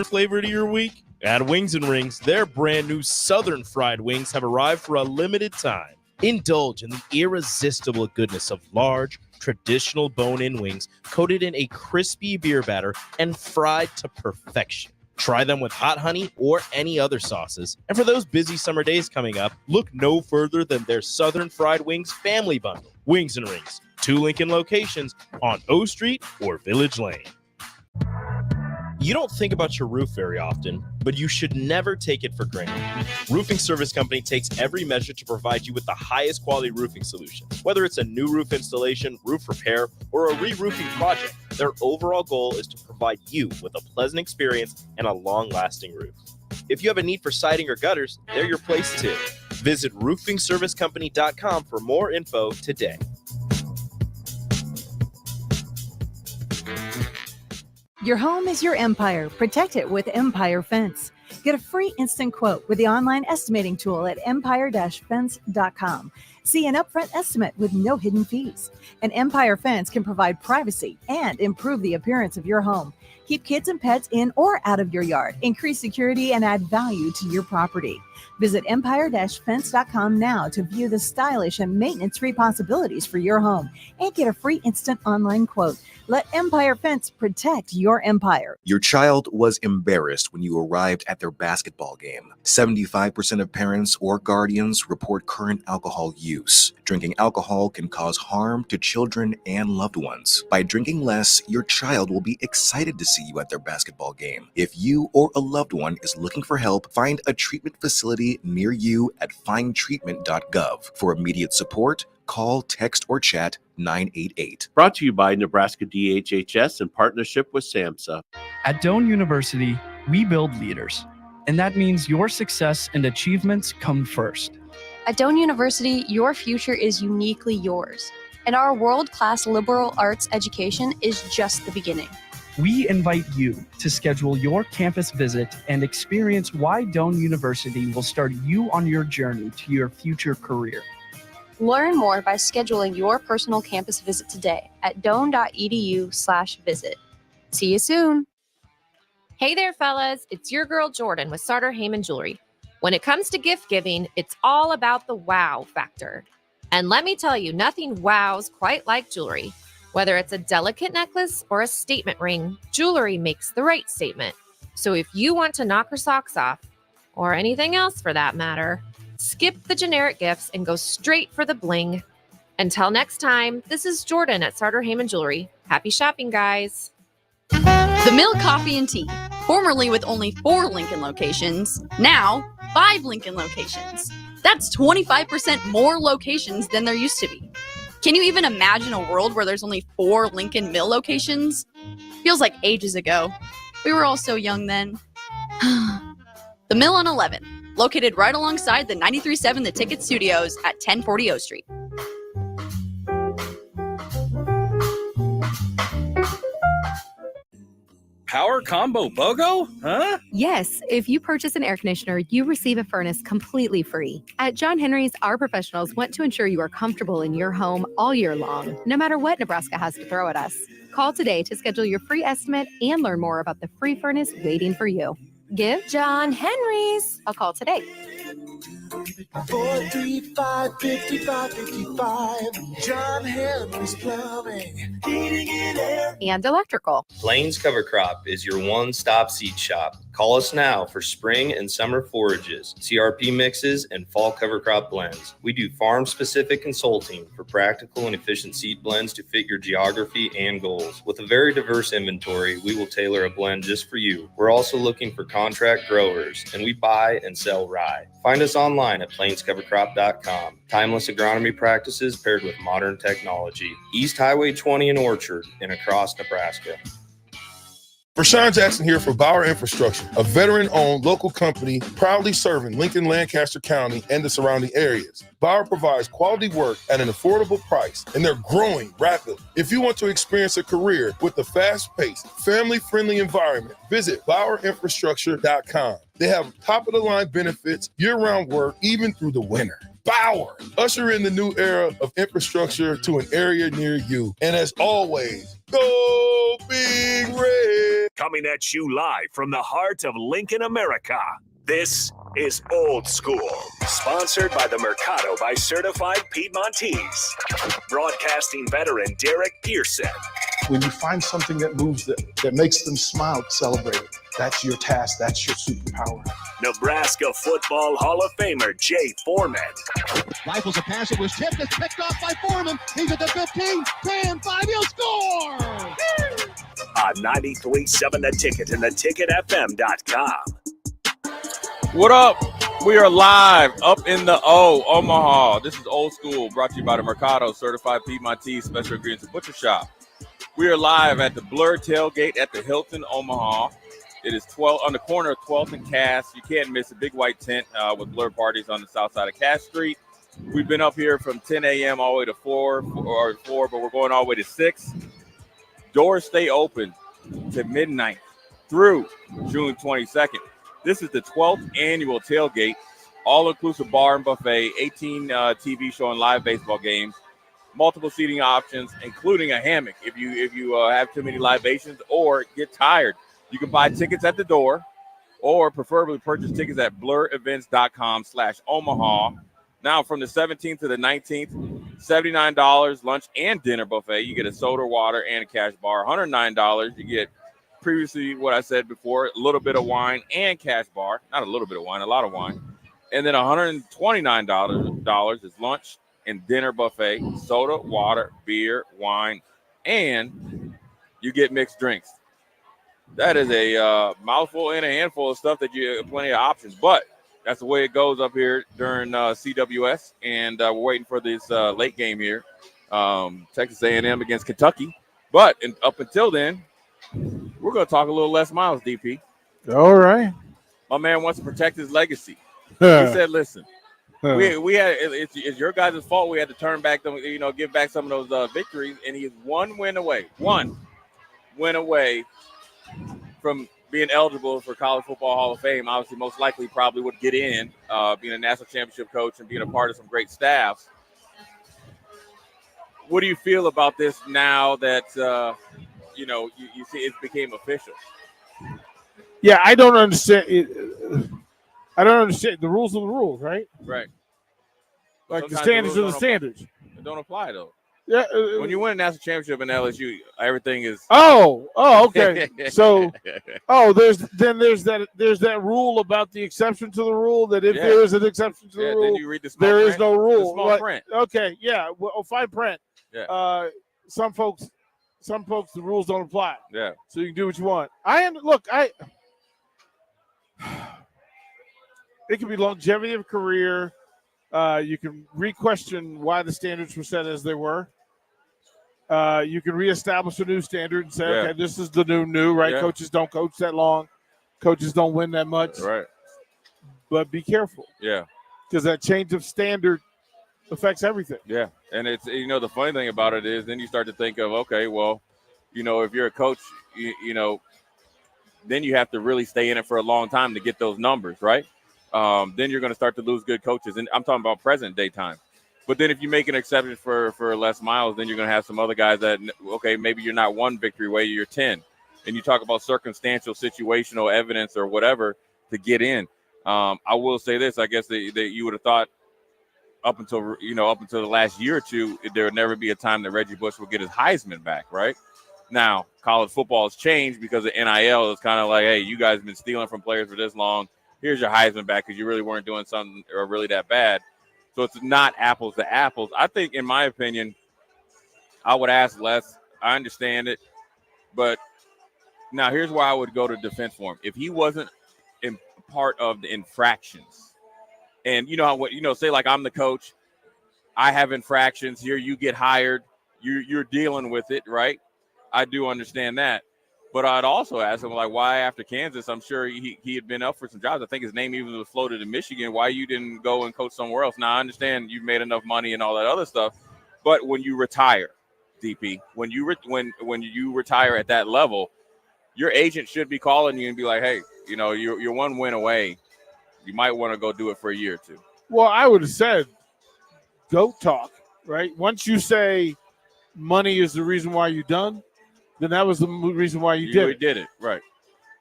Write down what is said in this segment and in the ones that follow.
flavor to your week? At Wings and Rings, their brand new Southern fried wings have arrived for a limited time. Indulge in the irresistible goodness of large, traditional bone-in wings coated in a crispy beer batter and fried to perfection. Try them with hot honey or any other sauces. And for those busy summer days coming up, look no further than their Southern Fried Wings Family Bundle. Wings and Rings, 2 Lincoln locations on O Street or Village Lane. You don't think about your roof very often, but you should never take it for granted. Roofing Service Company takes every measure to provide you with the highest quality roofing solution. Whether it's a new roof installation, roof repair, or a re-roofing project, their overall goal is to provide you with a pleasant experience and a long-lasting roof. If you have a need for siding or gutters, they're your place too. Visit roofingservicecompany.com for more info today. Your home is your empire. Protect it with Empire Fence. Get a free instant quote with the online estimating tool at empire-fence.com. See an upfront estimate with no hidden fees. An Empire Fence can provide privacy and improve the appearance of your home. Keep kids and pets in or out of your yard. Increase security and add value to your property. Visit empire-fence.com now to view the stylish and maintenance-free possibilities for your home and get a free instant online quote. Let Empire Fence protect your empire. Your child was embarrassed when you arrived at their basketball game. 75% of parents or guardians report current alcohol use. Drinking alcohol can cause harm to children and loved ones. By drinking less, your child will be excited to see you at their basketball game. If you or a loved one is looking for help, find a treatment facility near you at findtreatment.gov. For immediate support, call, text, or chat 988. Brought to you by Nebraska DHHS in partnership with SAMHSA. At Doane University, we build leaders, and that means your success and achievements come first. At Doane University, your future is uniquely yours, and our world-class liberal arts education is just the beginning. We invite you to schedule your campus visit and experience why Doane University will start you on your journey to your future career. Learn more by scheduling your personal campus visit today at doane.edu/visit. See you soon. Hey there, fellas. It's your girl Jordan with Sartor Heyman Jewelry. When it comes to gift giving, it's all about the wow factor. And let me tell you, nothing wows quite like jewelry. Whether it's a delicate necklace or a statement ring, jewelry makes the right statement. So if you want to knock her socks off, or anything else for that matter, skip the generic gifts and go straight for the bling. Until next time, this is Jordan at Sartor Heyman Jewelry. Happy shopping, guys. The Mill Coffee and Tea, formerly with only 4 Lincoln locations, now 5 Lincoln locations. That's 25% more locations than there used to be. Can you even imagine a world where there's only 4 Lincoln Mill locations? Feels like ages ago. We were all so young then. The Mill on 11, located right alongside the 93.7 The Ticket Studios at 1040 O Street. Power combo BOGO? Huh? Yes, if you purchase an air conditioner, you receive a furnace completely free. At John Henry's, our professionals want to ensure you are comfortable in your home all year long, no matter what Nebraska has to throw at us. Call today to schedule your free estimate and learn more about the free furnace waiting for you. Give John Henry's a call today. 435-5555. John Henry's Plumbing, Heating and Air, and Electrical. Plains Cover Crop is your one-stop seed shop. Call us now for spring and summer forages, CRP mixes, and fall cover crop blends. We do farm-specific consulting for practical and efficient seed blends to fit your geography and goals. With a very diverse inventory, we will tailor a blend just for you. We're also looking for contract growers, and we buy and sell rye. Find us online at plainscovercrop.com. Timeless agronomy practices paired with modern technology. East Highway 20 in Orchard and across Nebraska. Rashawn Jackson here for Bauer Infrastructure, a veteran-owned local company proudly serving Lincoln, Lancaster County, and the surrounding areas. Bauer provides quality work at an affordable price, and they're growing rapidly. If you want to experience a career with a fast-paced, family-friendly environment, visit BauerInfrastructure.com. They have top-of-the-line benefits, year-round work, even through the winter. Bauer, usher in the new era of infrastructure to an area near you. And as always, go Big Red! Coming at you live from the heart of Lincoln, America. This is Old School, sponsored by the Mercado by Certified Piedmontese. Broadcasting veteran Derek Pearson. When you find something that moves them, that makes them smile, celebrate it. That's your task. That's your superpower. Nebraska Football Hall of Famer Jay Foreman. Rifles a pass. It was tipped. It's picked off by Foreman. He's at the 15, 10, 5. He'll score! On 93.7 The Ticket and theticketfm.com. What up? We are live up in the Omaha. This is Old School, brought to you by the Mercado Certified Piedmontese Special Ingredients and Butcher Shop. We are live at the Blur Tailgate at the Hilton Omaha. It is 12 on the corner of 12th and Cass. You can't miss a big white tent with Blur parties on the south side of Cass Street. We've been up here from 10 a.m. all the way to 4, but we're going all the way to 6. Doors stay open to midnight through June 22nd. This is the 12th annual tailgate, all-inclusive bar and buffet, 18 TV show and live baseball games, multiple seating options, including a hammock if you have too many libations or get tired. You can buy tickets at the door or preferably purchase tickets at blurevents.com/Omaha. Now, from the 17th to the 19th, $79 lunch and dinner buffet. You get a soda, water, and a cash bar. $109. You get previously what I said before, a little bit of wine and cash bar. Not a little bit of wine, a lot of wine. And then $129 is lunch and dinner buffet, soda, water, beer, wine, and you get mixed drinks. That is a mouthful and a handful of stuff that you have plenty of options. But that's the way it goes up here during CWS, and we're waiting for this late game here, Texas A&M against Kentucky. But up until then, we're going to talk a little Les Miles, DP. All right. My man wants to protect his legacy. He said, listen, we had it's your guys' fault. We had to turn back them, give back some of those victories, and he's one win away from being eligible for College Football Hall of Fame. Obviously, most likely probably would get in, being a national championship coach and being a part of some great staffs. What do you feel about this now that, you see it became official? Yeah, I don't understand it. I don't understand. The rules are the rules, right? Right. Like Sometimes the standards are the standards. It don't apply, though. Yeah. When you win a national championship in LSU, everything is. Oh, okay. So, there's that rule about the exception to the rule that if there is an exception to the rule, then you read the small there print. is no rule. The small print. Okay, yeah. Well, fine print. Yeah. Some folks, the rules don't apply. Yeah. So you can do what you want. It can be longevity of career. You can re-question why the standards were set as they were. You can reestablish a new standard and say, okay, this is the new, right? Yeah. Coaches don't coach that long. Coaches don't win that much. Right. But be careful. Yeah. Because that change of standard affects everything. Yeah. And it's, the funny thing about it is then you start to think of, okay, well, if you're a coach, then you have to really stay in it for a long time to get those numbers, right? Then you're going to start to lose good coaches. And I'm talking about present day time. But then if you make an exception for Les Miles, then you're going to have some other guys that, okay, maybe you're not one victory away, you're 10. And you talk about circumstantial, situational evidence or whatever to get in. I will say this. I guess that you would have thought up until the last year or two, there would never be a time that Reggie Bush would get his Heisman back, right? Now, college football has changed because of NIL. It's kind of like, hey, you guys have been stealing from players for this long. Here's your Heisman back because you really weren't doing something or really that bad. So it's not apples to apples. I think, in my opinion, I would ask Les. I understand it. But now here's where I would go to defense for him. If he wasn't in part of the infractions, and say like I'm the coach, I have infractions here, you get hired, you're dealing with it, right? I do understand that. But I'd also ask him, like, why after Kansas? I'm sure he had been up for some jobs. I think his name even was floated in Michigan. Why you didn't go and coach somewhere else? Now, I understand you've made enough money and all that other stuff. But when you retire, DP, when you retire at that level, your agent should be calling you and be like, hey, you're one win away. You might want to go do it for a year or two. Well, I would have said, go talk, right? Once you say money is the reason why you're done, then that was the reason why you did it. Right.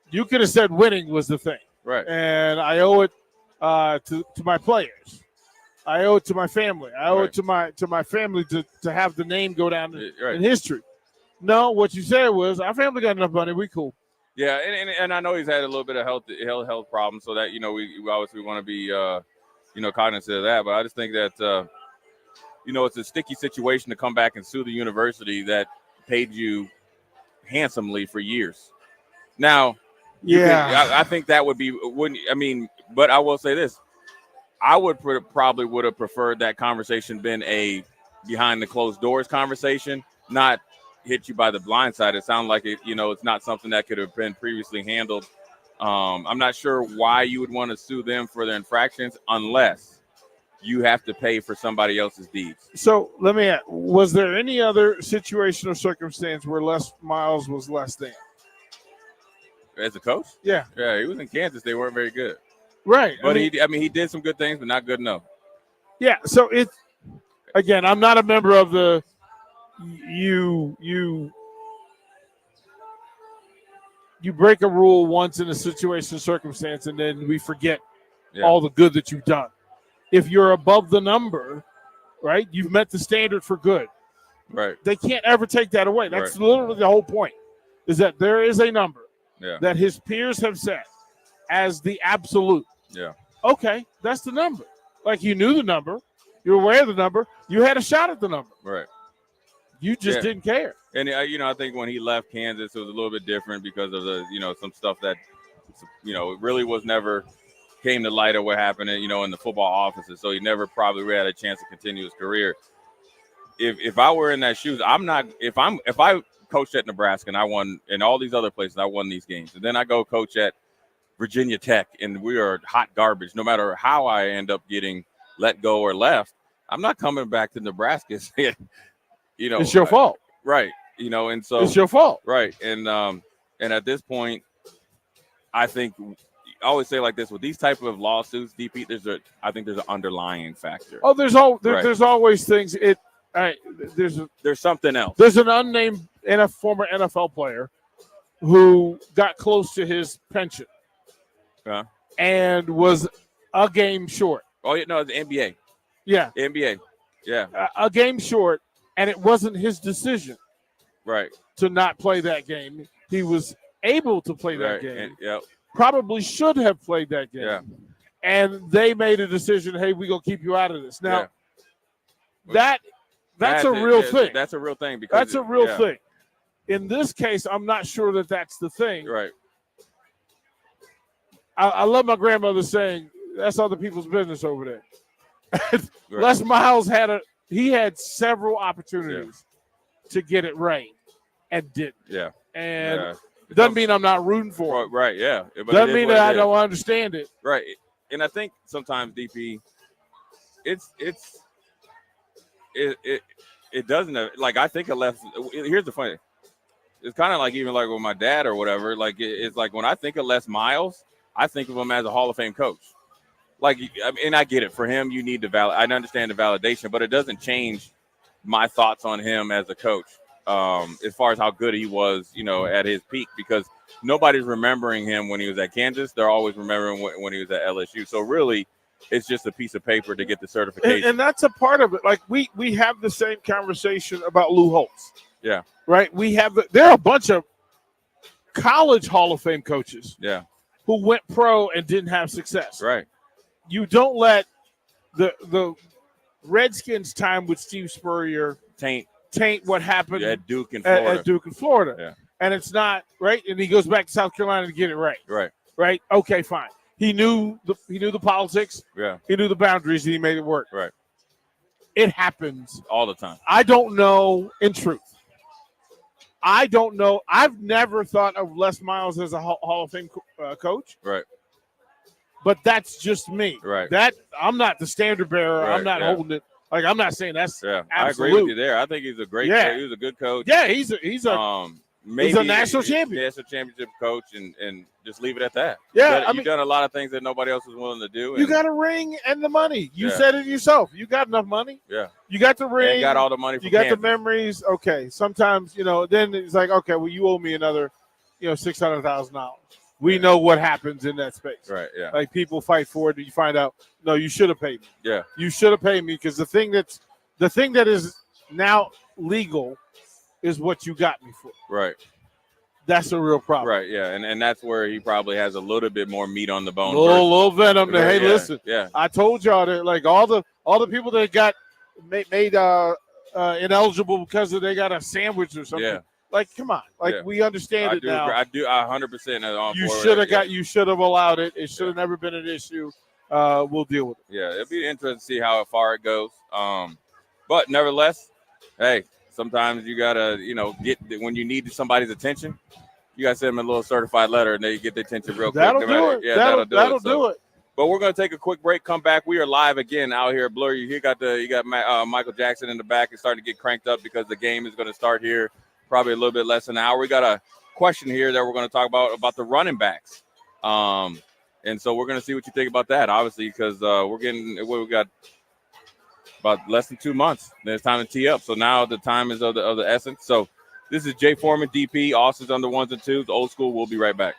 You could have said winning was the thing. Right. And I owe it to my players. I owe it to my family. I owe it to my family to have the name go down in history. No, what you said was our family got enough money. We cool. Yeah, and I know he's had a little bit of health problems, so that we obviously want to be cognizant of that. But I just think that it's a sticky situation to come back and sue the university that paid you handsomely for years. Now, I think that would be but I will say this: I would probably would have preferred that conversation been a behind the closed doors conversation, not hit you by the blind side. It sounds like it's not something that could have been previously handled. I'm not sure why you would want to sue them for their infractions unless you have to pay for somebody else's deeds. So let me ask, was there any other situation or circumstance where Les Miles was less than? As a coach? Yeah. Yeah, he was in Kansas. They weren't very good. Right. But he did some good things, but not good enough. Yeah. So again, I'm not a member of the you break a rule once in a situation or circumstance, and then we forget all the good that you've done. If you're above the number, right, you've met the standard for good. Right. They can't ever take that away. That's literally the whole point, is that there is a number that his peers have set as the absolute. Yeah. Okay, that's the number. Like, you knew the number. You're aware of the number. You had a shot at the number. Right. You just didn't care. And, I think when he left Kansas, it was a little bit different because of the, some stuff that, it really was never came to light of what happened, in the football offices. So he never probably really had a chance to continue his career. If I were in that shoes, if I coached at Nebraska and I won in all these other places, I won these games. And then I go coach at Virginia Tech and we are hot garbage. No matter how I end up getting let go or left, I'm not coming back to Nebraska saying, it's your fault. Right. And so it's your fault. Right. And at this point, I think I always say like this with these type of lawsuits, DP, I think there's an underlying factor. Oh, there's always things. There's something else. There's an unnamed former NFL player who got close to his pension and was a game short. Oh, yeah, no, the NBA. Yeah. NBA. Yeah. A game short, and it wasn't his decision. Right. To not play that game. He was able to play that game. Yep. Probably should have played that game. Yeah. And they made a decision, hey, we're going to keep you out of this. Now, that's a real thing. That's a real thing. Because that's a real thing. In this case, I'm not sure that that's the thing. Right. I love my grandmother saying, that's other people's business over there. Les Miles had several opportunities to get it right and didn't. Yeah. And doesn't mean I'm not rooting for it. Right, yeah. But doesn't mean that I don't understand it. Right. And I think sometimes, DP, it doesn't, like, I think here's the funny, it's kind of like even like with my dad or whatever, like it's like when I think of Les Miles, I think of him as a Hall of Fame coach. Like, and I get it. For him, you need I understand the validation, but it doesn't change my thoughts on him as a coach. As far as how good he was, at his peak, because nobody's remembering him when he was at Kansas. They're always remembering when he was at LSU. So really, it's just a piece of paper to get the certification. And that's a part of it. Like we have the same conversation about Lou Holtz. Yeah. Right. There are a bunch of college Hall of Fame coaches. Yeah. Who went pro and didn't have success. Right. You don't let the Redskins' time with Steve Spurrier taint what happened at Duke in Florida. At Duke in Florida. Yeah. And it's not right. And he goes back to South Carolina to get it right. Right. Right. Okay, fine. He knew the politics. Yeah. He knew the boundaries, and he made it work. Right. It happens all the time. I don't know. In truth, I don't know. I've never thought of Les Miles as a Hall of Fame coach. Right. But that's just me. Right. That I'm not the standard bearer. Right, I'm not holding it. Like, I'm not saying that's absolute. I agree with you there. I think he's a great coach. He was a good coach. Yeah, he's a national champion. National championship coach, and just leave it at that. Yeah, you've done a lot of things that nobody else was willing to do. You got a ring and the money. You said it yourself. You got enough money. Yeah. You got the ring. And got all the money. You got the memories. Okay. Sometimes, then it's like, okay, well, you owe me another, $600,000. we know what happens in that space. Right, yeah. Like people fight for it, and you find out, no, you should have paid me. Yeah. You should have paid me because the thing that is now legal is what you got me for. Right. That's a real problem. Right, yeah. And that's where he probably has a little bit more meat on the bone. Little venom there. Hey, yeah, listen. Yeah. I told y'all that like all the people that got made ineligible because they got a sandwich or something. Yeah. Like, come on. Like, we understand it now. I 100% You should have allowed it. It should have never been an issue. We'll deal with it. Yeah, it'll be interesting to see how far it goes. But nevertheless, hey, sometimes you gotta, get when you need somebody's attention, you gotta send them a little certified letter and they get the attention real quick. That'll do it. Yeah, that'll do it. But we're gonna take a quick break. Come back. We are live again out here at Blur. You got Michael Jackson in the back. It's starting to get cranked up because the game is going to start here probably a little bit less than an hour. We got a question here that we're going to talk about the running backs. And so we're going to see what you think about that, obviously, because we got about less than 2 months. Then it's time to tee up. So now the time is of the essence. So this is Jay Foreman, DP. Austin's under 1s and 2s. Old School. We'll be right back.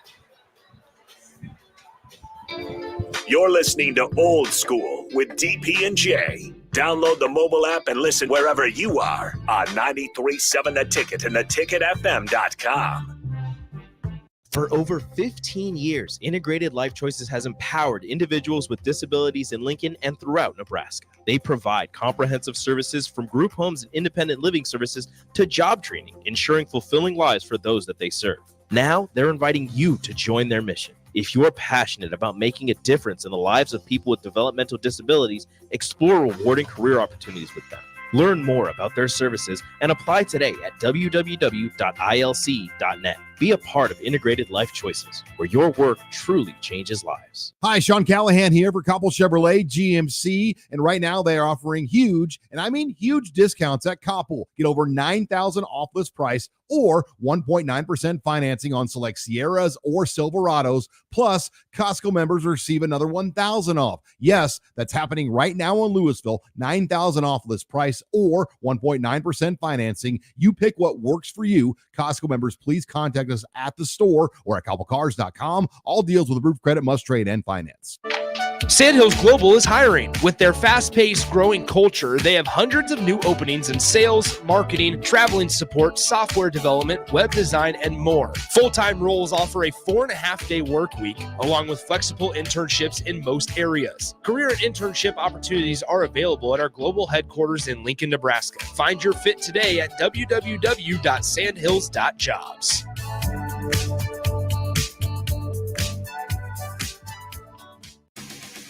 You're listening to Old School with DP and J. Download the mobile app and listen wherever you are on 93.7 The Ticket and theticketfm.com. For over 15 years, Integrated Life Choices has empowered individuals with disabilities in Lincoln and throughout Nebraska. They provide comprehensive services from group homes and independent living services to job training, ensuring fulfilling lives for those that they serve. Now, they're inviting you to join their mission. If you're passionate about making a difference in the lives of people with developmental disabilities, explore rewarding career opportunities with them. Learn more about their services and apply today at www.ilc.net. Be a part of Integrated Life Choices, where your work truly changes lives. Hi, Sean Callahan here for Koppel Chevrolet GMC, and right now they are offering huge, and I mean huge discounts at Koppel. Get over $9,000 off list price or 1.9% financing on select Sierras or Silverados. Plus, Costco members receive another $1,000 off. Yes, that's happening right now in Louisville. $9,000 off list price or 1.9% financing. You pick what works for you. Costco members, please contact us at the store or at koppelcars.com. All deals with approved credit must trade and finance. Sandhills Global is hiring. With their fast-paced, growing culture, they have hundreds of new openings in sales, marketing, traveling support, software development, web design, and more. Full-time roles offer a 4.5-day work week, along with flexible internships in most areas. Career and internship opportunities are available at our global headquarters in Lincoln, Nebraska. Find your fit today at www.sandhills.jobs.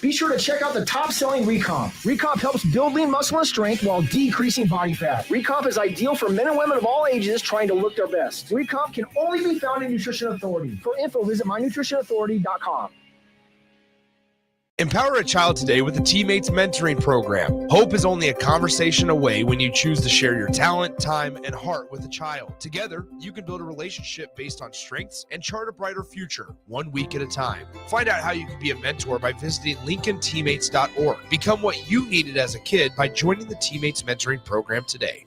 Be sure to check out the top-selling Recomp. Recomp helps build lean muscle and strength while decreasing body fat. Recomp is ideal for men and women of all ages trying to look their best. Recomp can only be found in Nutrition Authority. For info, visit mynutritionauthority.com. Empower a child today with the Teammates Mentoring Program. Hope is only a conversation away when you choose to share your talent, time, and heart with a child. Together, you can build a relationship based on strengths and chart a brighter future, 1 week at a time. Find out how you can be a mentor by visiting LincolnTeammates.org. Become what you needed as a kid by joining the Teammates Mentoring Program today.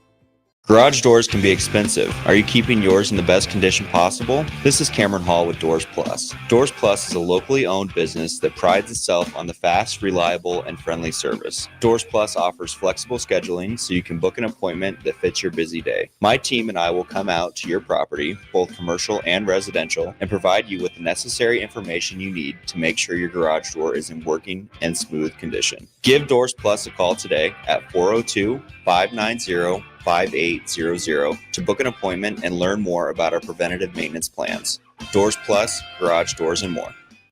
Garage doors can be expensive. Are you keeping yours in the best condition possible? This is Cameron Hall with Doors Plus. Doors Plus is a locally owned business that prides itself on the fast, reliable, and friendly service. Doors Plus offers flexible scheduling so you can book an appointment that fits your busy day. My team and I will come out to your property, both commercial and residential, and provide you with the necessary information you need to make sure your garage door is in working and smooth condition. Give Doors Plus a call today at 402-590-5800 to book an appointment and learn more about our preventative maintenance plans. Doors Plus, garage doors, and more.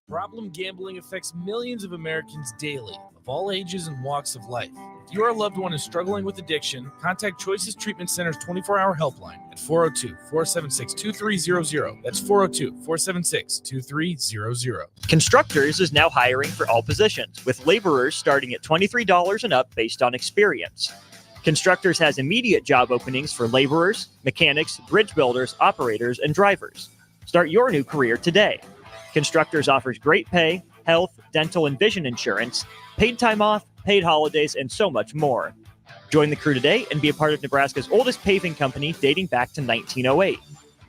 Problem gambling affects millions of Americans daily, of all ages and walks of life. If your loved one is struggling with addiction, contact Choices Treatment Center's 24-hour helpline at 402-476-2300. That's 402-476-2300. Constructors is now hiring for all positions, with laborers starting at $23 and up based on experience. Constructors has immediate job openings for laborers, mechanics, bridge builders, operators, and drivers. Start your new career today. Constructors offers great pay, health, dental, and vision insurance, paid time off, paid holidays, and so much more. Join the crew today and be a part of Nebraska's oldest paving company dating back to 1908.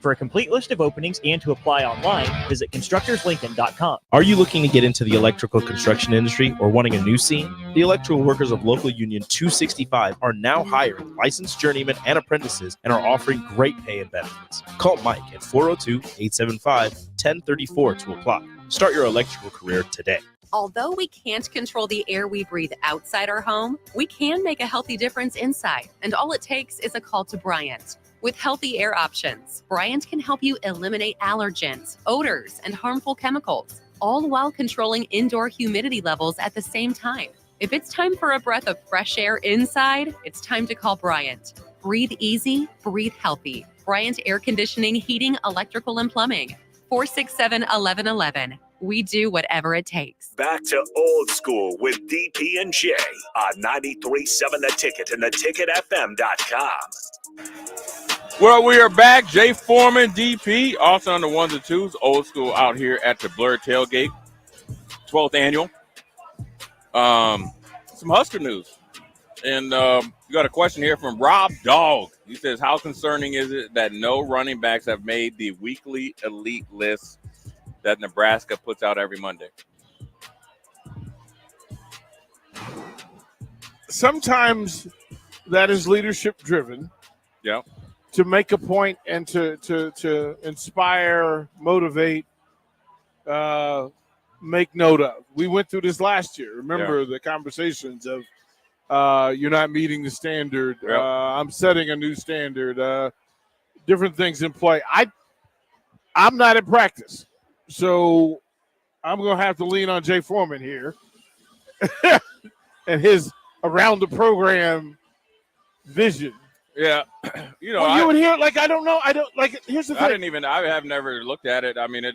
For a complete list of openings and to apply online, visit constructorslincoln.com. Are you looking to get into the electrical construction industry or wanting a new scene? The Electrical Workers of Local Union 265 are now hiring licensed journeymen and apprentices and are offering great pay and benefits. Call Mike at 402-875-1034 to apply. Start your electrical career today. Although we can't control the air we breathe outside our home, we can make a healthy difference inside. And all it takes is a call to Bryant. With healthy air options, Bryant can help you eliminate allergens, odors, and harmful chemicals, all while controlling indoor humidity levels at the same time. If it's time for a breath of fresh air inside, it's time to call Bryant. Breathe easy, breathe healthy. Bryant Air Conditioning, Heating, Electrical, and Plumbing. 467-1111. We do whatever it takes. Back to Old School with DP and J on 93.7 The Ticket and theticketfm.com. Well, we are back. Jay Foreman, DP, also on the ones and twos. Old School out here at the Blur Tailgate, 12th annual. Some Husker news. And you got a question here from Rob Dog. He says, how concerning is it that no running backs have made the weekly elite list that Nebraska puts out every Monday? Sometimes that is leadership driven. Yeah. To make a point and to inspire, motivate, make note of. We went through this last year. Remember the conversations of you're not meeting the standard. Yep. I'm setting a new standard. Different things in play. I'm not in practice, so I'm going to have to lean on Jay Foreman here and his around the program vision. Yeah, you know, you would hear like I don't know. I don't like. Here's the thing. I have never looked at it. I mean, at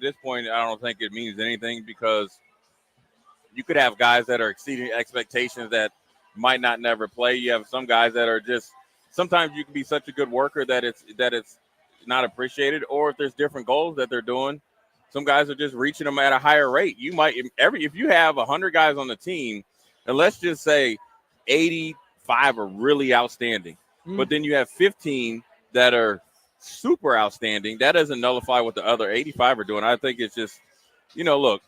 this point, I don't think it means anything because you could have guys that are exceeding expectations that might not never play. You have some guys that are just. Sometimes you can be such a good worker that it's not appreciated, or if there's different goals that they're doing, some guys are just reaching them at a higher rate. You might if you have 100 guys on the team, and let's just say 85 are really outstanding. But then you have 15 that are super outstanding. That doesn't nullify what the other 85 are doing. I think it's just, look,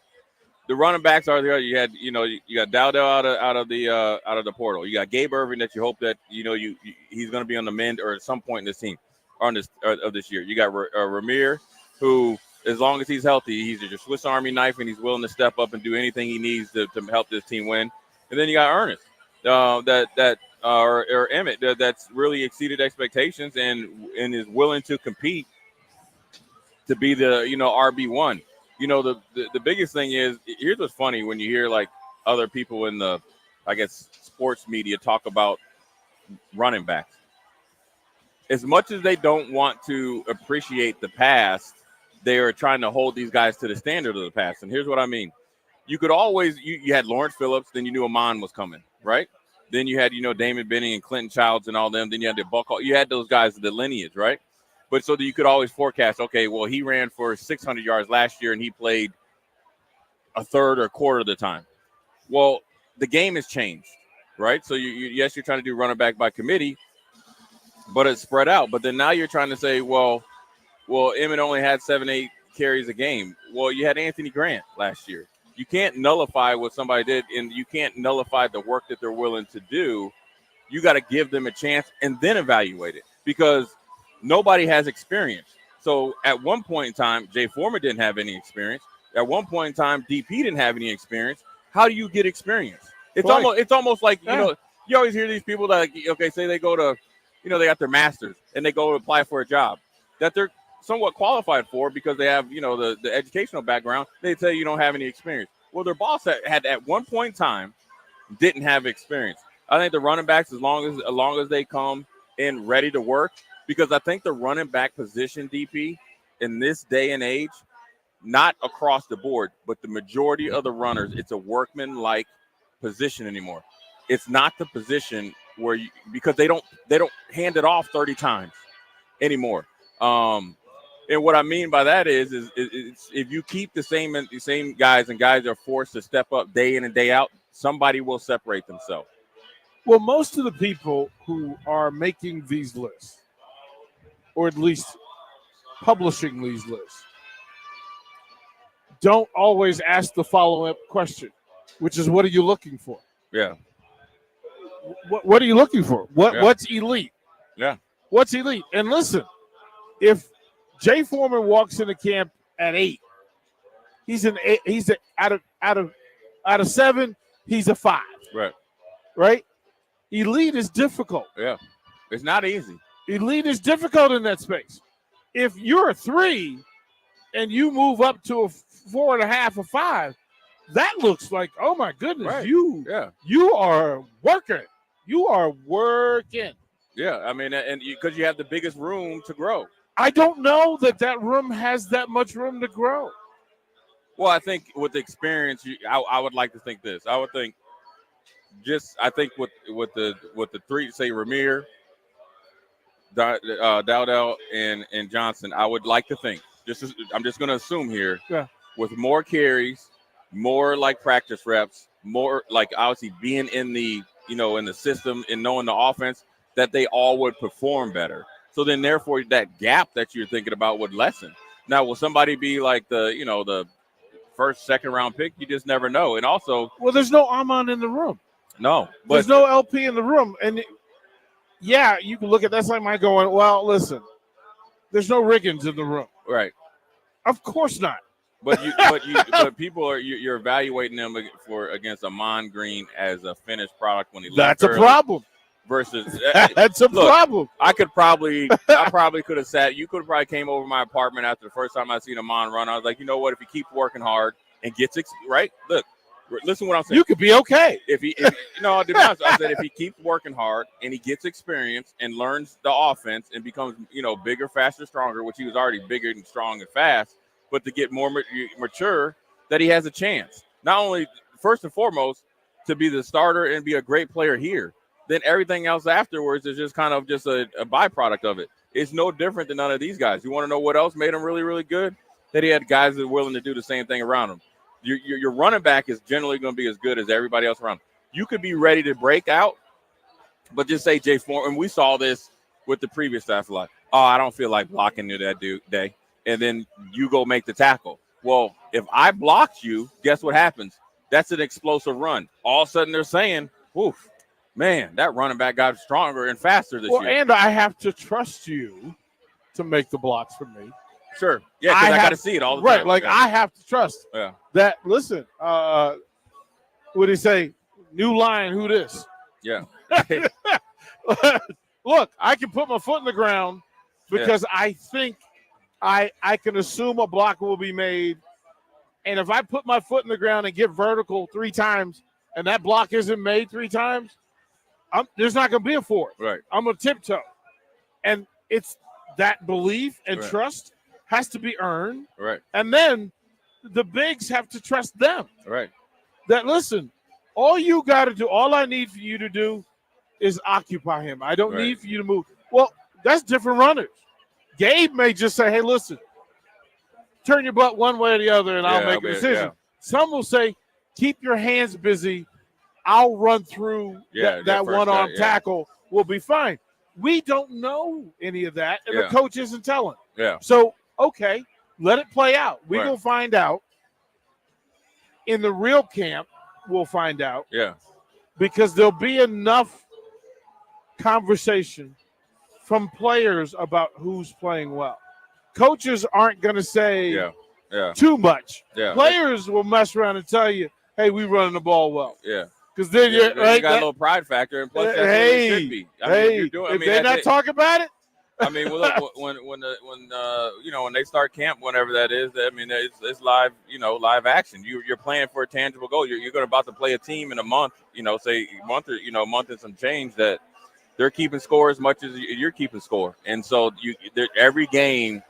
the running backs are there. You had, you got Dowdell out of the portal. You got Gabe Irving that you hope that he's going to be on the mend or at some point in this team of this year. You got Ramir, who as long as he's healthy, he's your Swiss Army knife and he's willing to step up and do anything he needs to help this team win. And then you got Ernest or Emmett that's really exceeded expectations and is willing to compete to be the RB1. The biggest thing is, here's what's funny when you hear like other people in the sports media talk about running backs. As much as they don't want to appreciate the past, they are trying to hold these guys to the standard of the past. And here's what I mean. You could always you had Lawrence Phillips, then you knew Amon was coming, right? Then you had, Damon Benning and Clinton Childs and all them. Then you had the Buckle. You had those guys, the lineage, right? But so that you could always forecast, okay, well, he ran for 600 yards last year and he played a third or a quarter of the time. Well, the game has changed, right? So, you're trying to do running back by committee, but it's spread out. But then now you're trying to say, well, Emmett only had 7-8 carries a game. Well, you had Anthony Grant last year. You can't nullify what somebody did, and you can't nullify the work that they're willing to do. You got to give them a chance and then evaluate it because nobody has experience. So at one point in time, Jay Foreman didn't have any experience. At one point in time, DP didn't have any experience. How do you get experience? It's almost like, you always hear these people that, say they go to, they got their master's and they go to apply for a job that they're somewhat qualified for because they have, the educational background. They say you don't have any experience. Well, their boss had at one point in time didn't have experience. I think the running backs, as long as they come in ready to work, because I think the running back position, DP, in this day and age, not across the board, but the majority of the runners, it's a workman-like position anymore. It's not the position where because they don't hand it off 30 times anymore. And what I mean by that is if you keep the same guys and guys are forced to step up day in and day out, somebody will separate themselves. Well, most of the people who are making these lists, or at least publishing these lists don't always ask the follow-up question, which is, what are you looking for? Yeah. What are you looking for? Yeah. What's elite? Yeah. What's elite? And listen, if Jay Foreman walks into camp at 8, he's an 8. He's out of 7. He's a 5. Right. Right. Elite is difficult. Yeah. It's not easy. Elite is difficult in that space. If you're a 3 and you move up to a 4.5 or 5, that looks like, oh my goodness, Right. you are working. You are working. Yeah. I mean, and because you have the biggest room to grow. I don't know that room has that much room to grow. Well, I think with the experience, I would like to think this. I would think I think with the 3, say Ramir, Dowdell, and Johnson, I would like to think. I'm just going to assume here. Yeah. With more carries, more like practice reps, more like obviously being in the in the system and knowing the offense, that they all would perform better. So then, therefore, that gap that you're thinking about would lessen. Now, will somebody be like the first, second round pick? You just never know. And also, well, there's no Amon in the room. No, but there's no LP in the room. And yeah, you can look at that's like my going, well, listen, there's no Riggins in the room. Right. Of course not. But people are you're evaluating them against Amon Green as a finished product when he left. That's a problem. Versus that's a problem. I probably could have sat. You could have probably came over my apartment after the first time I seen Amon run. I was like, you know what? If he keeps working hard and gets right, look, listen what I'm saying. You could be okay if to be honest, I said if he keeps working hard and he gets experience and learns the offense and becomes bigger, faster, stronger, which he was already bigger and strong and fast, but to get more mature, that he has a chance. Not only first and foremost to be the starter and be a great player here. Then everything else afterwards is just kind of just a byproduct of it. It's no different than none of these guys. You want to know what else made him really, really good? That he had guys that are willing to do the same thing around him. Your running back is generally going to be as good as everybody else around him. You could be ready to break out, but just say Jay Foreman. And we saw this with the previous staff a lot. Oh, I don't feel like blocking you that day. And then you go make the tackle. Well, if I blocked you, guess what happens? That's an explosive run. All of a sudden they're saying, oof. Man, that running back got stronger and faster this year. And I have to trust you to make the blocks for me. Sure. Yeah, because I got to see it all the time. Right, like I have to trust that. Listen, what do you say? New line, who this? Yeah. Look, I can put my foot in the ground because I think I can assume a block will be made. And if I put my foot in the ground and get vertical 3 times and that block isn't made 3 times, there's not going to be a 4th. Right. I'm going to tiptoe. And it's that belief and trust has to be earned. Right. And then the bigs have to trust them. Right. That, listen, all you got to do, all I need for you to do is occupy him. I don't need for you to move. Well, that's different runners. Gabe may just say, hey, listen, turn your butt one way or the other and I'll make a decision. Some will say, keep your hands busy. I'll run through that one-arm tackle. Will be fine. We don't know any of that, and the coach isn't telling. Yeah. So, okay, let it play out. We're going to find out. In the real camp, we'll find out. Yeah. Because there'll be enough conversation from players about who's playing well. Coaches aren't going to say too much. Yeah. Players will mess around and tell you, hey, we running the ball well. Yeah. Because then you got a little pride factor, and plus that's what it should be. If they're not talking about it. I mean, well, look, when they start camp, whenever that is, I mean, it's live, live action. You're playing for a tangible goal. You're going about to play a team in a month, say a month or month and some change that they're keeping score as much as you're keeping score, and so every game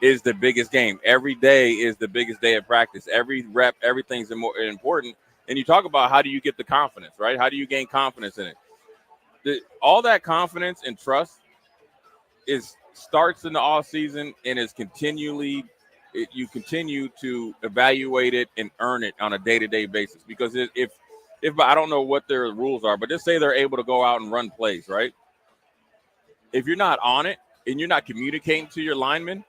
is the biggest game. Every day is the biggest day of practice. Every rep, everything's more important. And you talk about how do you get the confidence, right? How do you gain confidence in it? All that confidence and trust starts in the off season and is you continue to evaluate it and earn it on a day-to-day basis. Because if I don't know what their rules are, but just say they're able to go out and run plays, right? If you're not on it and you're not communicating to your linemen,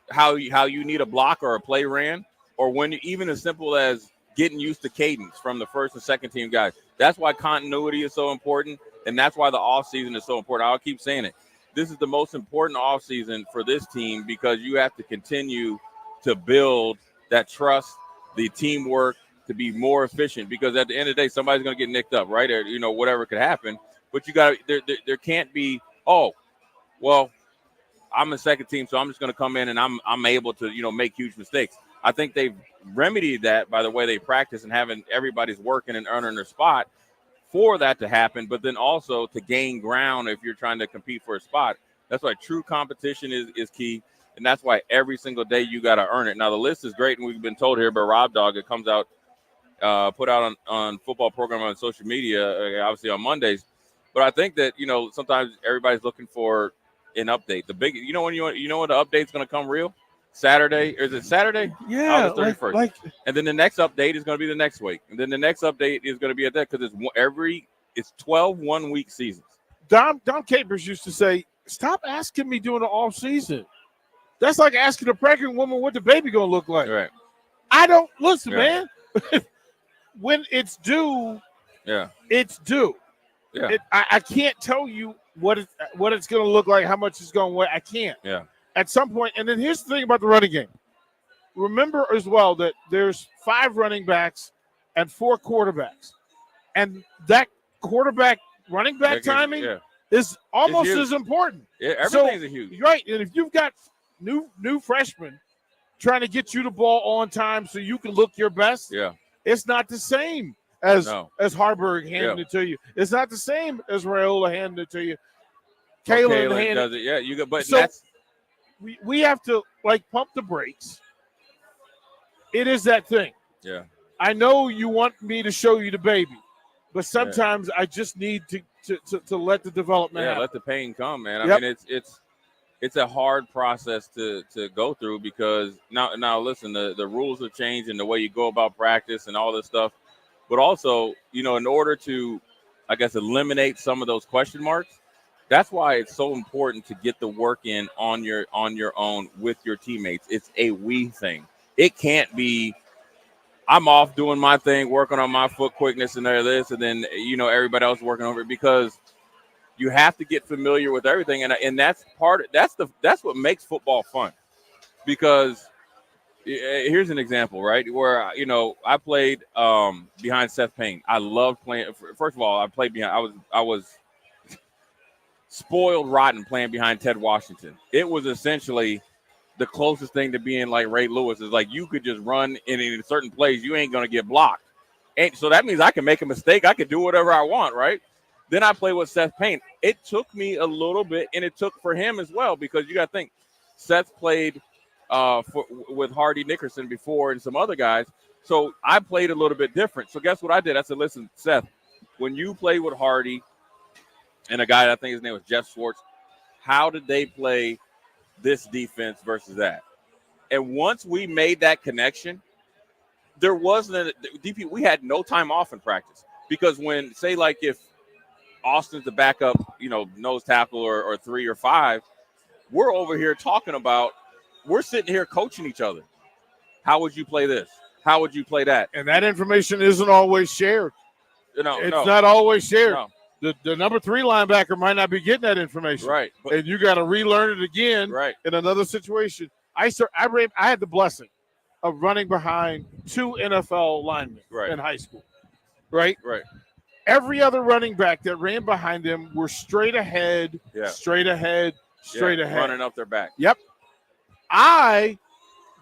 how you need a block or a play ran, or when even as simple as getting used to cadence from the first and second team guys. That's why continuity is so important, and that's why the offseason is so important. I'll keep saying it. This is the most important offseason for this team because you have to continue to build that trust, the teamwork, to be more efficient, because at the end of the day, somebody's going to get nicked up, right? Or, whatever could happen. But you got there can't be, oh, well, I'm a second team, so I'm just going to come in and I'm able to, make huge mistakes. I think they've remedied that by the way they practice and having everybody's working and earning their spot for that to happen, but then also to gain ground if you're trying to compete for a spot. That's why true competition is key, and that's why every single day you got to earn it. Now, the list is great, and we've been told here by Rob Dog. It comes out, put out on football program on social media, obviously on Mondays. But I think that, sometimes everybody's looking for an update. The big, when the update's going to come real? Saturday, or is it Saturday? Yeah, the 31st. And then the next update is going to be the next week, and then the next update is going to be at that because it's 12 1-week seasons. Don Capers used to say, "Stop asking me during the off season. That's like asking a pregnant woman what the baby gonna look like." Right. I don't listen, man. When it's due, it's due. Yeah. I can't tell you what it's going to look like, how much it's going to weigh. I can't. Yeah. At some point, and then here's the thing about the running game. Remember as well that there's 5 running backs and 4 quarterbacks, and that running back timing is almost as important. Yeah, everything's huge. Right, and if you've got new freshmen trying to get you the ball on time so you can look your best, it's not the same as Harburg handing it to you. It's not the same as Raiola handing it to you. Kalen does it. Yeah, you got, but so that's we have to pump the brakes. It is that thing. Yeah. I know you want me to show you the baby, but sometimes I just need to let the development happen. Let the pain come, man. I mean, it's a hard process to go through because now listen, the rules have changed and the way you go about practice and all this stuff. But also, in order to, I guess, eliminate some of those question marks, that's why it's so important to get the work in on your own with your teammates. It's a we thing. It can't be, I'm off doing my thing, working on my foot quickness and this, and then everybody else working over it, because you have to get familiar with everything, and that's what makes football fun. Because here's an example, right? Where I played behind Seth Payne. I loved playing. First of all, I played behind. I was spoiled rotten playing behind Ted Washington. It was essentially the closest thing to being like Ray Lewis. Is like you could just run in a certain place, you ain't gonna get blocked, and so that means I can make a mistake. I can do whatever I want, right? Then I played with Seth Payne. It took me a little bit, and it took for him as well, because you got to think Seth played with Hardy Nickerson before and some other guys. So I played a little bit different. So guess what I did? I said, listen, Seth, when you played with Hardy and a guy, I think his name was Jeff Schwartz, how did they play this defense versus that? And once we made that connection, there wasn't we had no time off in practice, because when, say, like if Austin's the backup, nose tackle or 3 or 5, we're over here talking about, we're sitting here coaching each other. How would you play this? How would you play that? And that information isn't always shared. It's not always shared. No. The number 3 linebacker might not be getting that information. Right. And you got to relearn it again in another situation. I had the blessing of running behind 2 NFL linemen in high school. Right? Right. Every other running back that ran behind them were straight ahead, straight ahead, straight ahead. Running up their back. Yep. I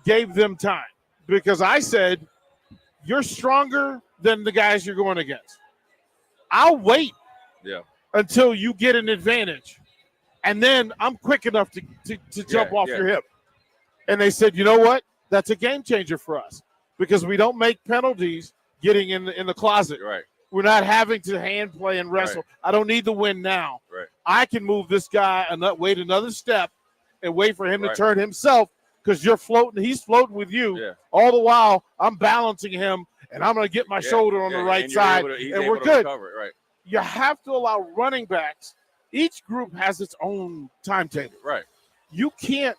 gave them time because I said, you're stronger than the guys you're going against. I'll wait until you get an advantage, and then I'm quick enough to jump off your hip. And they said, you know what? That's a game changer for us, because we don't make penalties getting in the closet. Right. We're not having to hand play and wrestle. Right. I don't need the win now. Right. I can move this guy and wait another step and wait for him to turn himself, because you're floating. He's floating with you. Yeah. All the while, I'm balancing him, and I'm going to get my shoulder on the right side, and we're good. Right. You have to allow running backs. Each group has its own timetable. Right. You can't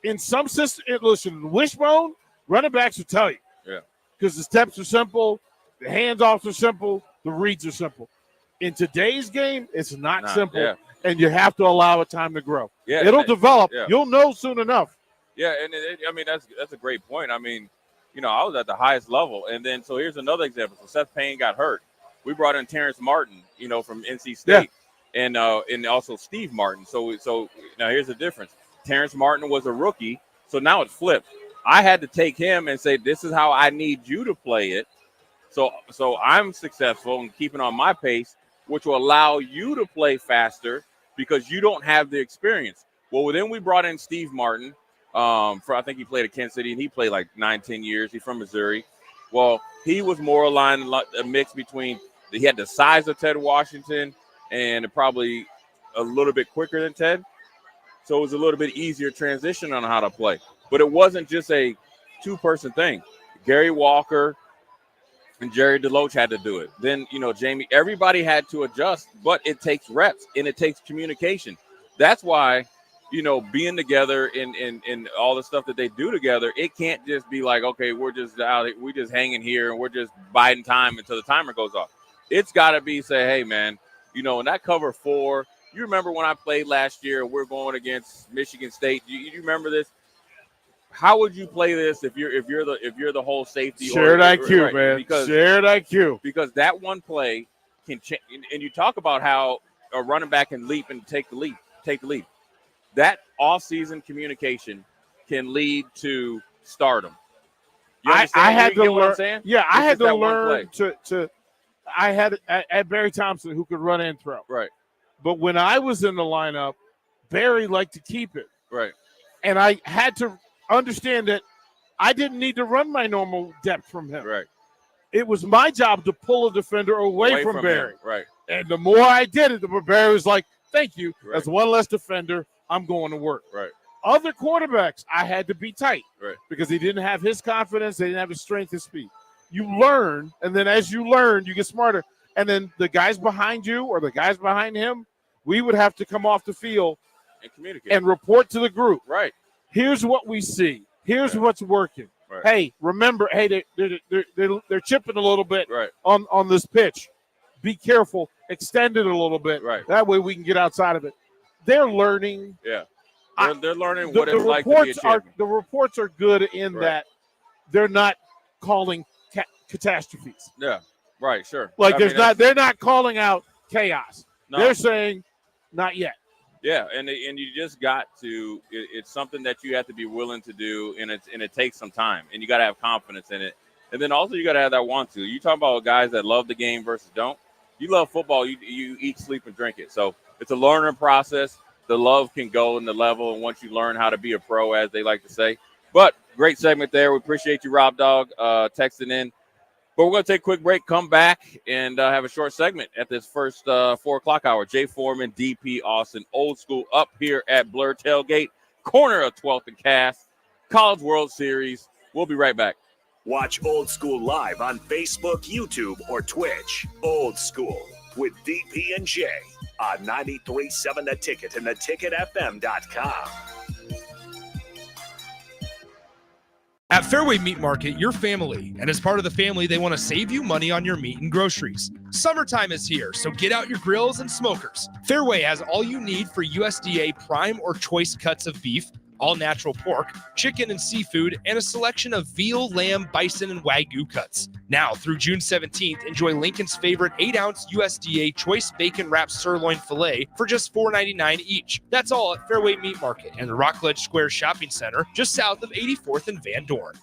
In some system, listen, wishbone, running backs will tell you. Yeah. Because the steps are simple, the handoffs are simple, the reads are simple. In today's game, it's not simple, and you have to allow it time to grow. Yeah, It'll develop. yeah. You'll know soon enough. Yeah, and I mean that's a great point. I mean, I was at the highest level, and then so here's another example. So Seth Payne got hurt. We brought in Terrence Martin, from NC State, and also Steve Martin. So now here's the difference. Terrence Martin was a rookie, so now it's flipped. I had to take him and say, this is how I need you to play it. So I'm successful in keeping on my pace, which will allow you to play faster because you don't have the experience. Well, then we brought in Steve Martin. I think he played at Kansas City, and he played like 9-10 years. He's from Missouri. Well, he was more aligned, a mix between he had the size of Ted Washington and probably a little bit quicker than Ted. So it was a little bit easier transition on how to play. But it wasn't just a two-person thing. Gary Walker and Jerry DeLoach had to do it. Then, Jamie, everybody had to adjust, but it takes reps and it takes communication. That's why, being together in all the stuff that they do together, it can't just be like, okay, we're just hanging here and we're just biding time until the timer goes off. It's got to be say, hey, man, in that cover 4, you remember when I played last year, we're going against Michigan State. You remember this? How would you play this if you're the whole safety? Shared IQ, right, man. Because, shared IQ. Because that one play can change. And you talk about how a running back can leap and take the lead. That off-season communication can lead to stardom. I had to learn. What I'm saying? Yeah, I had to learn to. I had at Barry Thompson who could run and throw. Right. But when I was in the lineup, Barry liked to keep it. Right. And I had to understand that I didn't need to run my normal depth from him. Right. It was my job to pull a defender away from Barry. Him. Right. And the more I did it, the more Barry was like, thank you. Right. That's one less defender. I'm going to work. Right. Other quarterbacks, I had to be tight. Right. Because he didn't have his confidence. They didn't have his strength and speed. You learn, and then as you learn, you get smarter. And then the guys behind you or the guys behind him, we would have to come off the field and communicate and report to the group. Right. Here's what we see. Here's what's working. Right. Hey, remember, they're chipping a little bit right. on this pitch. Be careful. Extend it a little bit. Right. That way we can get outside of it. They're learning. Yeah. They're learning what it's like to be a champion. The reports are good in that they're not calling catastrophes. Yeah. Right. Sure. Like they're not calling out chaos. No. They're saying not yet. Yeah, and you just got to. It's something that you have to be willing to do, and it takes some time, and you got to have confidence in it, and then also you got to have that want to. You talk about guys that love the game versus don't. You love football. You eat, sleep, and drink it. So it's a learning process. The love can go in the level, and once you learn how to be a pro, as they like to say. But great segment there. We appreciate you, Rob Dog, texting in. But we're going to take a quick break, come back, and have a short segment at this first 4 o'clock hour. Jay Foreman, DP Austin, Old School up here at Blur Tailgate, corner of 12th and Cass, College World Series. We'll be right back. Watch Old School live on Facebook, YouTube, or Twitch. Old School with DP and J on 93.7 The Ticket and theticketfm.com. At Fairway Meat Market, your family, and as part of the family, they want to save you money on your meat and groceries. Summertime is here, so get out your grills and smokers. Fairway has all you need for USDA prime or choice cuts of beef, all natural pork, chicken and seafood, and a selection of veal, lamb, bison, and Wagyu cuts. Now, through June 17th, enjoy Lincoln's favorite 8-ounce USDA choice bacon wrapped sirloin filet for just $4.99 each. That's all at Fairway Meat Market and the Rockledge Square Shopping Center, just south of 84th and Van Dorn.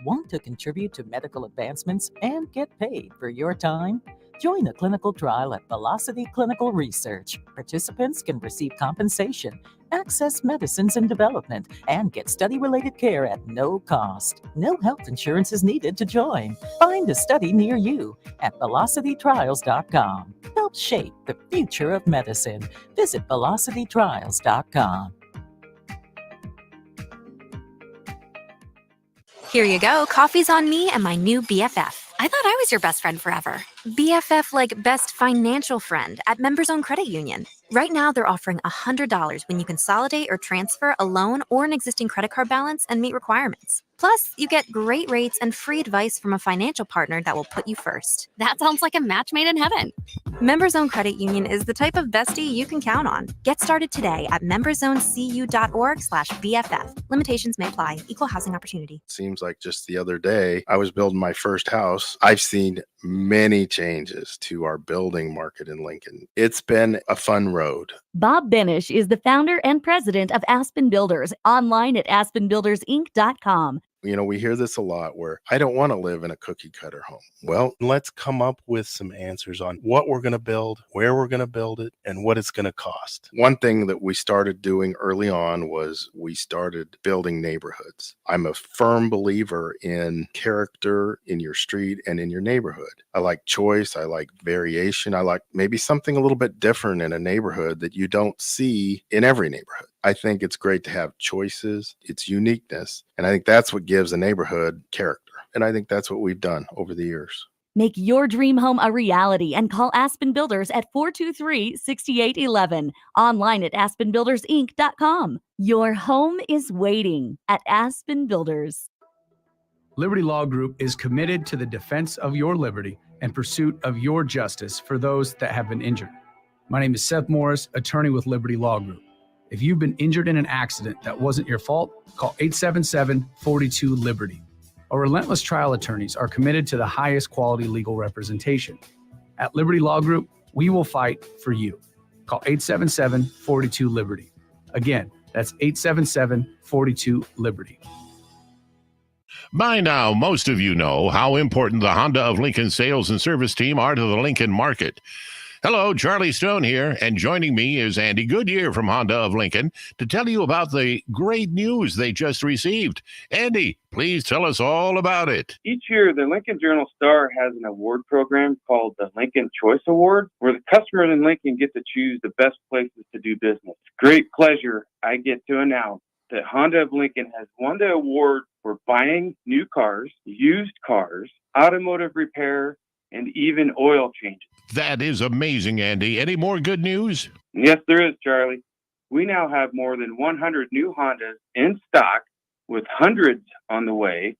Want to contribute to medical advancements and get paid for your time? Join a clinical trial at Velocity Clinical Research. Participants can receive compensation, access medicines in development, and get study-related care at no cost. No health insurance is needed to join. Find a study near you at velocitytrials.com. Help shape the future of medicine. Visit velocitytrials.com. Here you go. Coffee's on me and my new BFF. I thought I was your best friend forever. BFF like best financial friend at Members Own Credit Union. Right now, they're offering $100 when you consolidate or transfer a loan or an existing credit card balance and meet requirements. Plus, you get great rates and free advice from a financial partner that will put you first. That sounds like a match made in heaven. Members Own Credit Union is the type of bestie you can count on. Get started today at memberzonecu.org/BFF. Limitations may apply. Equal housing opportunity. Seems like just the other day, I was building my first house. I've seen many changes to our building market in Lincoln. It's been a fun road. Bob Benish is the founder and president of Aspen Builders, online at aspenbuildersinc.com. You know, we hear this a lot where I don't want to live in a cookie cutter home. Well, let's come up with some answers on what we're going to build, where we're going to build it, and what it's going to cost. One thing that we started doing early on was we started building neighborhoods. I'm a firm believer in character in your street and in your neighborhood. I like choice. I like variation. I like maybe something a little bit different in a neighborhood that you don't see in every neighborhood. I think it's great to have choices, its uniqueness, and I think that's what gives a neighborhood character. And I think that's what we've done over the years. Make your dream home a reality and call Aspen Builders at 423-6811. Online at aspenbuildersinc.com. Your home is waiting at Aspen Builders. Liberty Law Group is committed to the defense of your liberty and pursuit of your justice for those that have been injured. My name is Seth Morris, attorney with Liberty Law Group. If you've been injured in an accident that wasn't your fault, call 877-42-LIBERTY. Our relentless trial attorneys are committed to the highest quality legal representation. At Liberty Law Group, we will fight for you. Call 877-42-LIBERTY. Again, that's 877-42-LIBERTY. By now, most of you know how important the Honda of Lincoln sales and service team are to the Lincoln market. Hello, Charlie Stone here, and joining me is Andy Goodyear from Honda of Lincoln to tell you about the great news they just received. Andy, please tell us all about it. Each year, the Lincoln Journal-Star has an award program called the Lincoln Choice Award, where the customers in Lincoln get to choose the best places to do business. Great pleasure I get to announce that Honda of Lincoln has won the award for buying new cars, used cars, automotive repair, and even oil changes. That is amazing, Andy. Any more good news? Yes, there is, Charlie. We now have more than 100 new Hondas in stock, with hundreds on the way,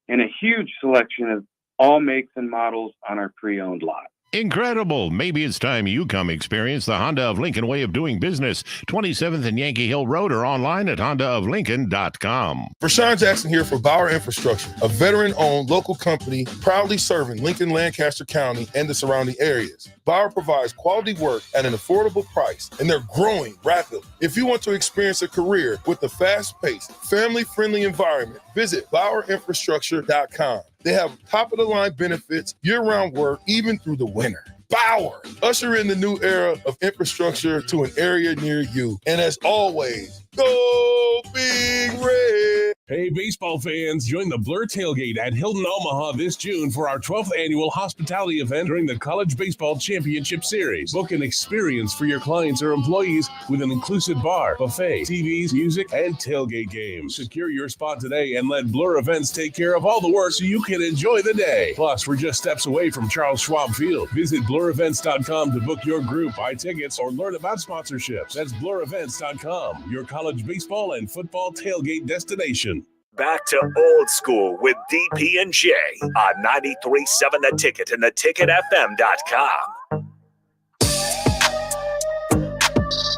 and a huge selection of all makes and models on our pre-owned lot. Incredible. Maybe it's time you come experience the Honda of Lincoln way of doing business. 27th and Yankee Hill Road, or online at hondaoflincoln.com. Rashawn Jackson here for Bauer Infrastructure, a veteran-owned local company proudly serving Lincoln, Lancaster County, and the surrounding areas. Bauer provides quality work at an affordable price, and they're growing rapidly. If you want to experience a career with a fast-paced, family-friendly environment, visit BauerInfrastructure.com. They have top-of-the-line benefits, year-round work, even through the winter. Bauer, usher in the new era of infrastructure to an area near you. And as always, go Big Red! Hey, baseball fans, join the Blur Tailgate at Hilton Omaha this June for our 12th annual hospitality event during the College Baseball Championship Series. Book an experience for your clients or employees with an inclusive bar, buffet, TVs, music, and tailgate games. Secure your spot today and let Blur Events take care of all the work so you can enjoy the day. Plus, we're just steps away from Charles Schwab Field. Visit blurevents.com to book your group, buy tickets, or learn about sponsorships. That's blurevents.com, your college baseball and football tailgate destination. Back to old school with DP and J on 93.7 The Ticket and theticketfm.com.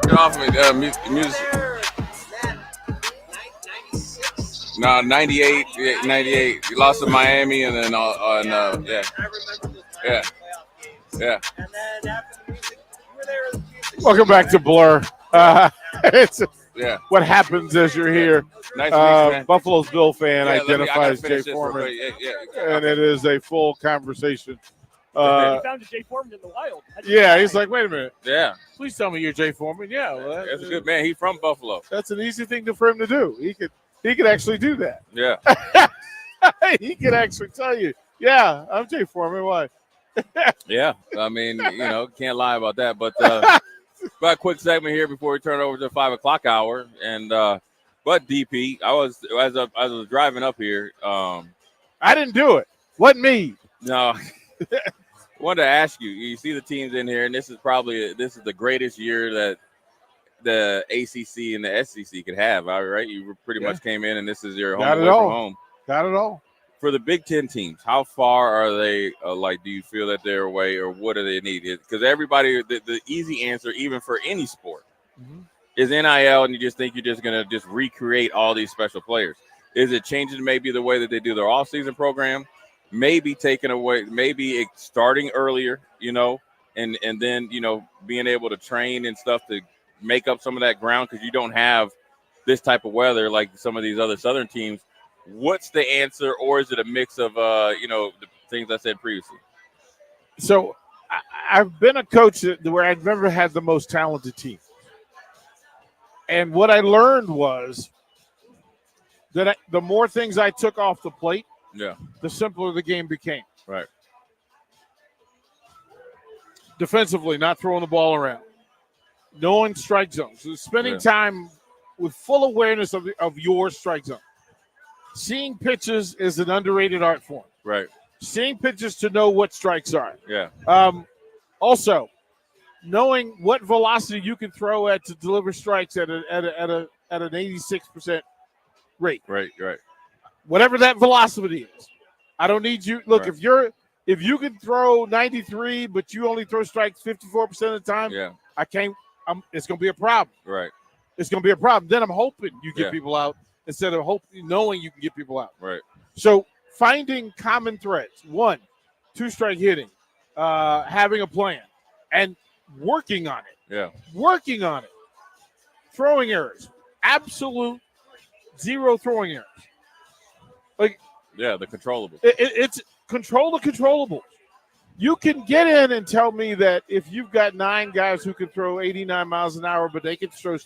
Get off me, music. No, 98. You lost to Miami, and then yeah. Welcome back to Blur. It's what happens as you're here. Nice to meet you, man. Buffalo's Bill fan Yeah, identifies Jay Foreman, and it is a full conversation. Found Jay Foreman in the wild. Yeah, he's like, wait a minute. Yeah. Please tell me you're Jay Foreman. Yeah, well, That's a good man. He's from Buffalo. That's an easy thing for him to do. He could actually do that. Yeah. He could actually tell you, yeah, I'm Jay Foreman. Why? Yeah. I mean, can't lie about that. But got a quick segment here before we turn it over to the 5 o'clock hour. And but DP, as I was driving up here. I didn't do it. Wasn't me. No. wanted to ask you. You see the teams in here, and this is the greatest year that the ACC and the SEC could have. All right, you pretty much came in, and this is your home away from home. Got it all. For the Big Ten teams, how far are they? Do you feel that they're away, or what do they need? Because everybody, the easy answer, even for any sport, is NIL, and you just think you're just going to just recreate all these special players. Is it changing maybe the way that they do their off-season program? Maybe taking away, maybe starting earlier, and then, being able to train and stuff to make up some of that ground because you don't have this type of weather like some of these other Southern teams. What's the answer, or is it a mix of, the things I said previously? So I've been a coach where I've never had the most talented team. And what I learned was that the more things I took off the plate, the simpler the game became. Right. Defensively, not throwing the ball around. Knowing strike zones. So spending time with full awareness of your strike zone. Seeing pitches is an underrated art form. Right. Seeing pitches to know what strikes are. Yeah. Also, knowing what velocity you can throw at to deliver strikes at an 86% rate. Right. Whatever that velocity is. I don't need you. Look, if you can throw 93, but you only throw strikes 54% of the time, I can't. It's going to be a problem. Right. It's going to be a problem. Then I'm hoping you get people out instead of knowing you can get people out. Right. So finding common threads. 1, 2-strike hitting, having a plan, and working on it. Yeah. Working on it. Throwing errors. Absolute 0 throwing errors. The controllables. It's control the controllables. You can get in and tell me that if you've got 9 guys who can throw 89 miles an hour, but they can throw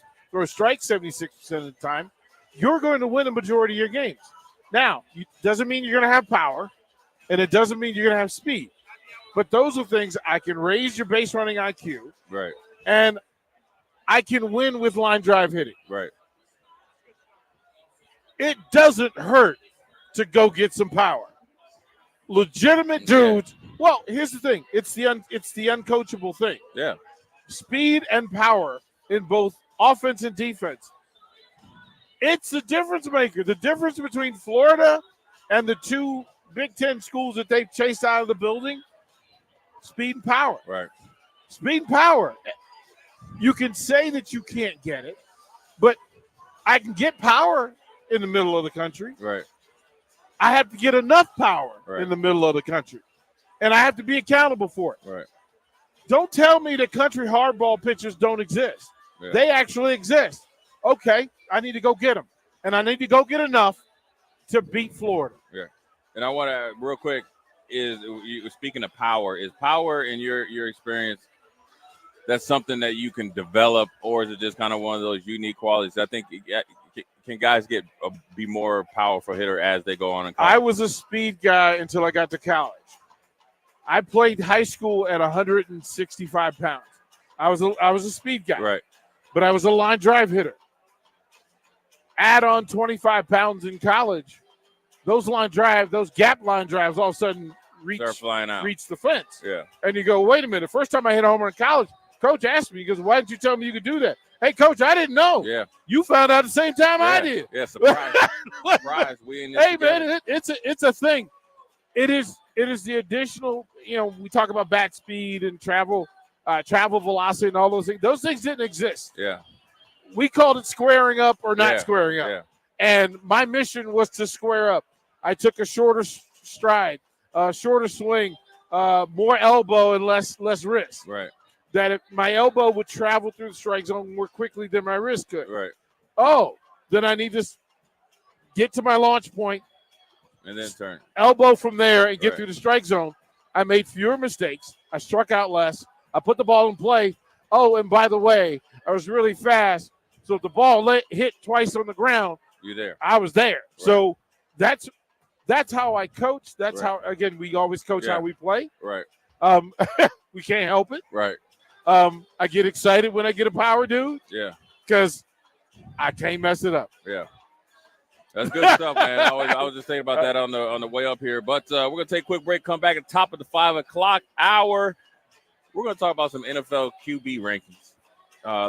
strikes 76% of the time, you're going to win a majority of your games. Now, it doesn't mean you're going to have power, and it doesn't mean you're going to have speed. But those are things I can raise your base running IQ. Right. And I can win with line drive hitting. Right. It doesn't hurt to go get some power. Legitimate dudes. Well, here's the thing. It's the uncoachable thing. Yeah. Speed and power in both offense and defense. It's the difference maker. The difference between Florida and the 2 Big Ten schools that they've chased out of the building, speed and power. Right. Speed and power. You can say that you can't get it, but I can get power in the middle of the country. Right. I have to get enough power Right. in the middle of the country, and I have to be accountable for it. Right. Don't tell me that country hardball pitchers don't exist. Yeah. They actually exist. Okay, I need to go get them, and I need to go get enough to beat Florida. Yeah. And I want to, real quick, speaking of power, is power in your experience, that's something that you can develop, or is it just kind of one of those unique qualities? I think can guys be more powerful hitter as they go on in college? I was a speed guy until I got to college. I played high school at 165 pounds. I was a speed guy, right? But I was a line drive hitter. Add on 25 pounds in college, those gap line drives, all of a sudden reach the fence. Yeah. And you go, wait a minute. First time I hit a homer in college, coach asked me, he goes, why didn't you tell me you could do that? Hey, coach, I didn't know. Yeah. You found out at the same time I did. Yeah, surprise. Surprise. We in this Hey, together. man, it's a thing. It is the additional, we talk about bat speed and travel velocity and all those things. Those things didn't exist. Yeah. We called it squaring up or not Yeah, squaring up. yeah. And my mission was to square up. I took a shorter stride, shorter swing, more elbow and less wrist. Right. That if my elbow would travel through the strike zone more quickly than my wrist could. Right. Oh, then I need to get to my launch point, And then turn. elbow from there and get Right. through the strike zone. I made fewer mistakes. I struck out less. I put the ball in play. Oh, and by the way, I was really fast. So if the ball hit twice on the ground, You're there. I was there. So that's how I coach. That's Right. how, again, we always coach Yeah. how we play. Right. We can't help it. Right. I get excited when I get a power dude Yeah. because I can't mess it up. Yeah. That's good stuff, man. I was just thinking about that on the way up here. But we're going to take a quick break, come back at the top of the 5 o'clock hour. We're going to talk about some NFL QB rankings.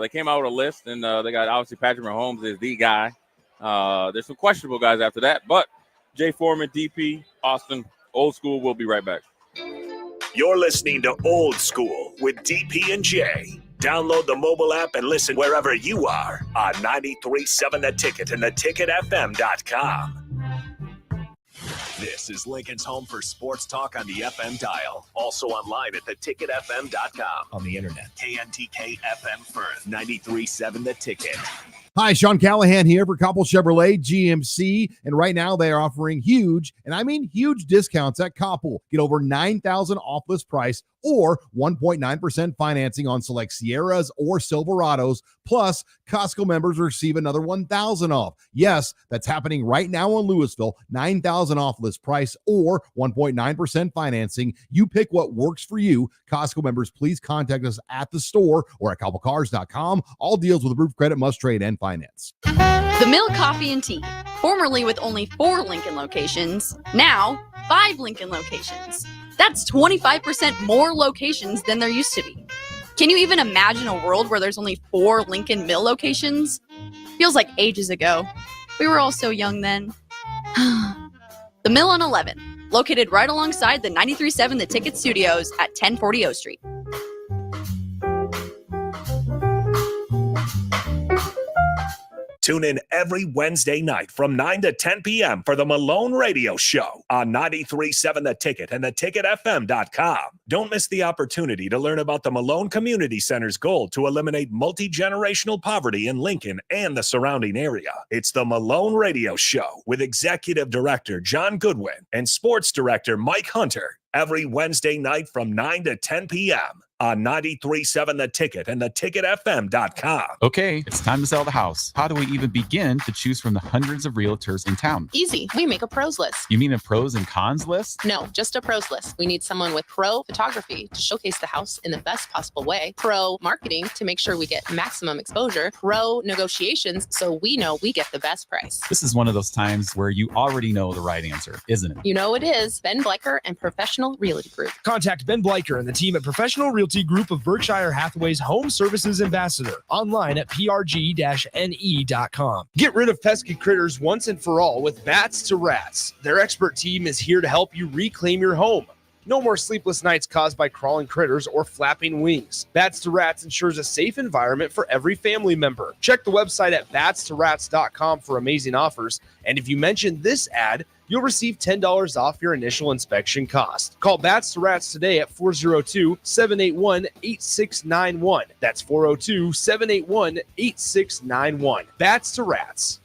They came out with a list, and they got, obviously, Patrick Mahomes is the guy. There's some questionable guys after that. But Jay Foreman, DP, Austin, Old School, we'll be right back. You're listening to Old School with DP and J. Download the mobile app and listen wherever you are on 93.7 The Ticket and theticketfm.com. This is Lincoln's home for sports talk on the FM dial. Also online at theticketfm.com. On the internet, KNTK FM Firth, 93.7 The Ticket. Hi, Sean Callahan here for Koppel Chevrolet GMC, and right now they are offering huge, and I mean huge discounts at Koppel. Get over $9,000 off list price or 1.9% financing on select Sierras or Silverados. Plus, Costco members receive another $1,000 off. Yes, that's happening right now in Louisville. $9,000 off list price or 1.9% financing. You pick what works for you. Costco members, please contact us at the store or at KoppelCars.com. All deals with approved credit must trade and finance. The Mill Coffee and Tea, formerly with only 4 Lincoln locations, now 5 Lincoln locations. That's 25% more locations than there used to be. Can you even imagine a world where there's only 4 Lincoln Mill locations? Feels like ages ago. We were all so young then. The Mill on 11, located right alongside the 93.7 The Ticket Studios at 1040 O Street. Tune in every Wednesday night from 9 to 10 p.m. for the Malone Radio Show on 93.7 The Ticket and theticketfm.com. Don't miss the opportunity to learn about the Malone Community Center's goal to eliminate multi-generational poverty in Lincoln and the surrounding area. It's the Malone Radio Show with Executive Director John Goodwin and Sports Director Mike Hunter every Wednesday night from 9 to 10 p.m. on 93.7 The Ticket and theticketfm.com. Okay, it's time to sell the house. How do we even begin to choose from the hundreds of realtors in town? Easy. We make a pros list. You mean a pros and cons list? No, just a pros list. We need someone with pro photography to showcase the house in the best possible way, pro marketing to make sure we get maximum exposure, pro negotiations so we know we get the best price. This is one of those times where you already know the right answer, isn't it? You know it is. Ben Bleicher and Professional Realty Group. Contact Ben Bleicher and the team at Professional Realty Group of Berkshire Hathaway's Home Services Ambassador online at prg-ne.com. Get rid of pesky critters once and for all with Bats to Rats. Their expert team is here to help you reclaim your home. No more sleepless nights caused by crawling critters or flapping wings. Bats to Rats ensures a safe environment for every family member. Check the website at batstoRats.com for amazing offers. And if you mention this ad, you'll receive $10 off your initial inspection cost. Call Bats to Rats today at 402-781-8691. That's 402-781-8691. Bats to Rats.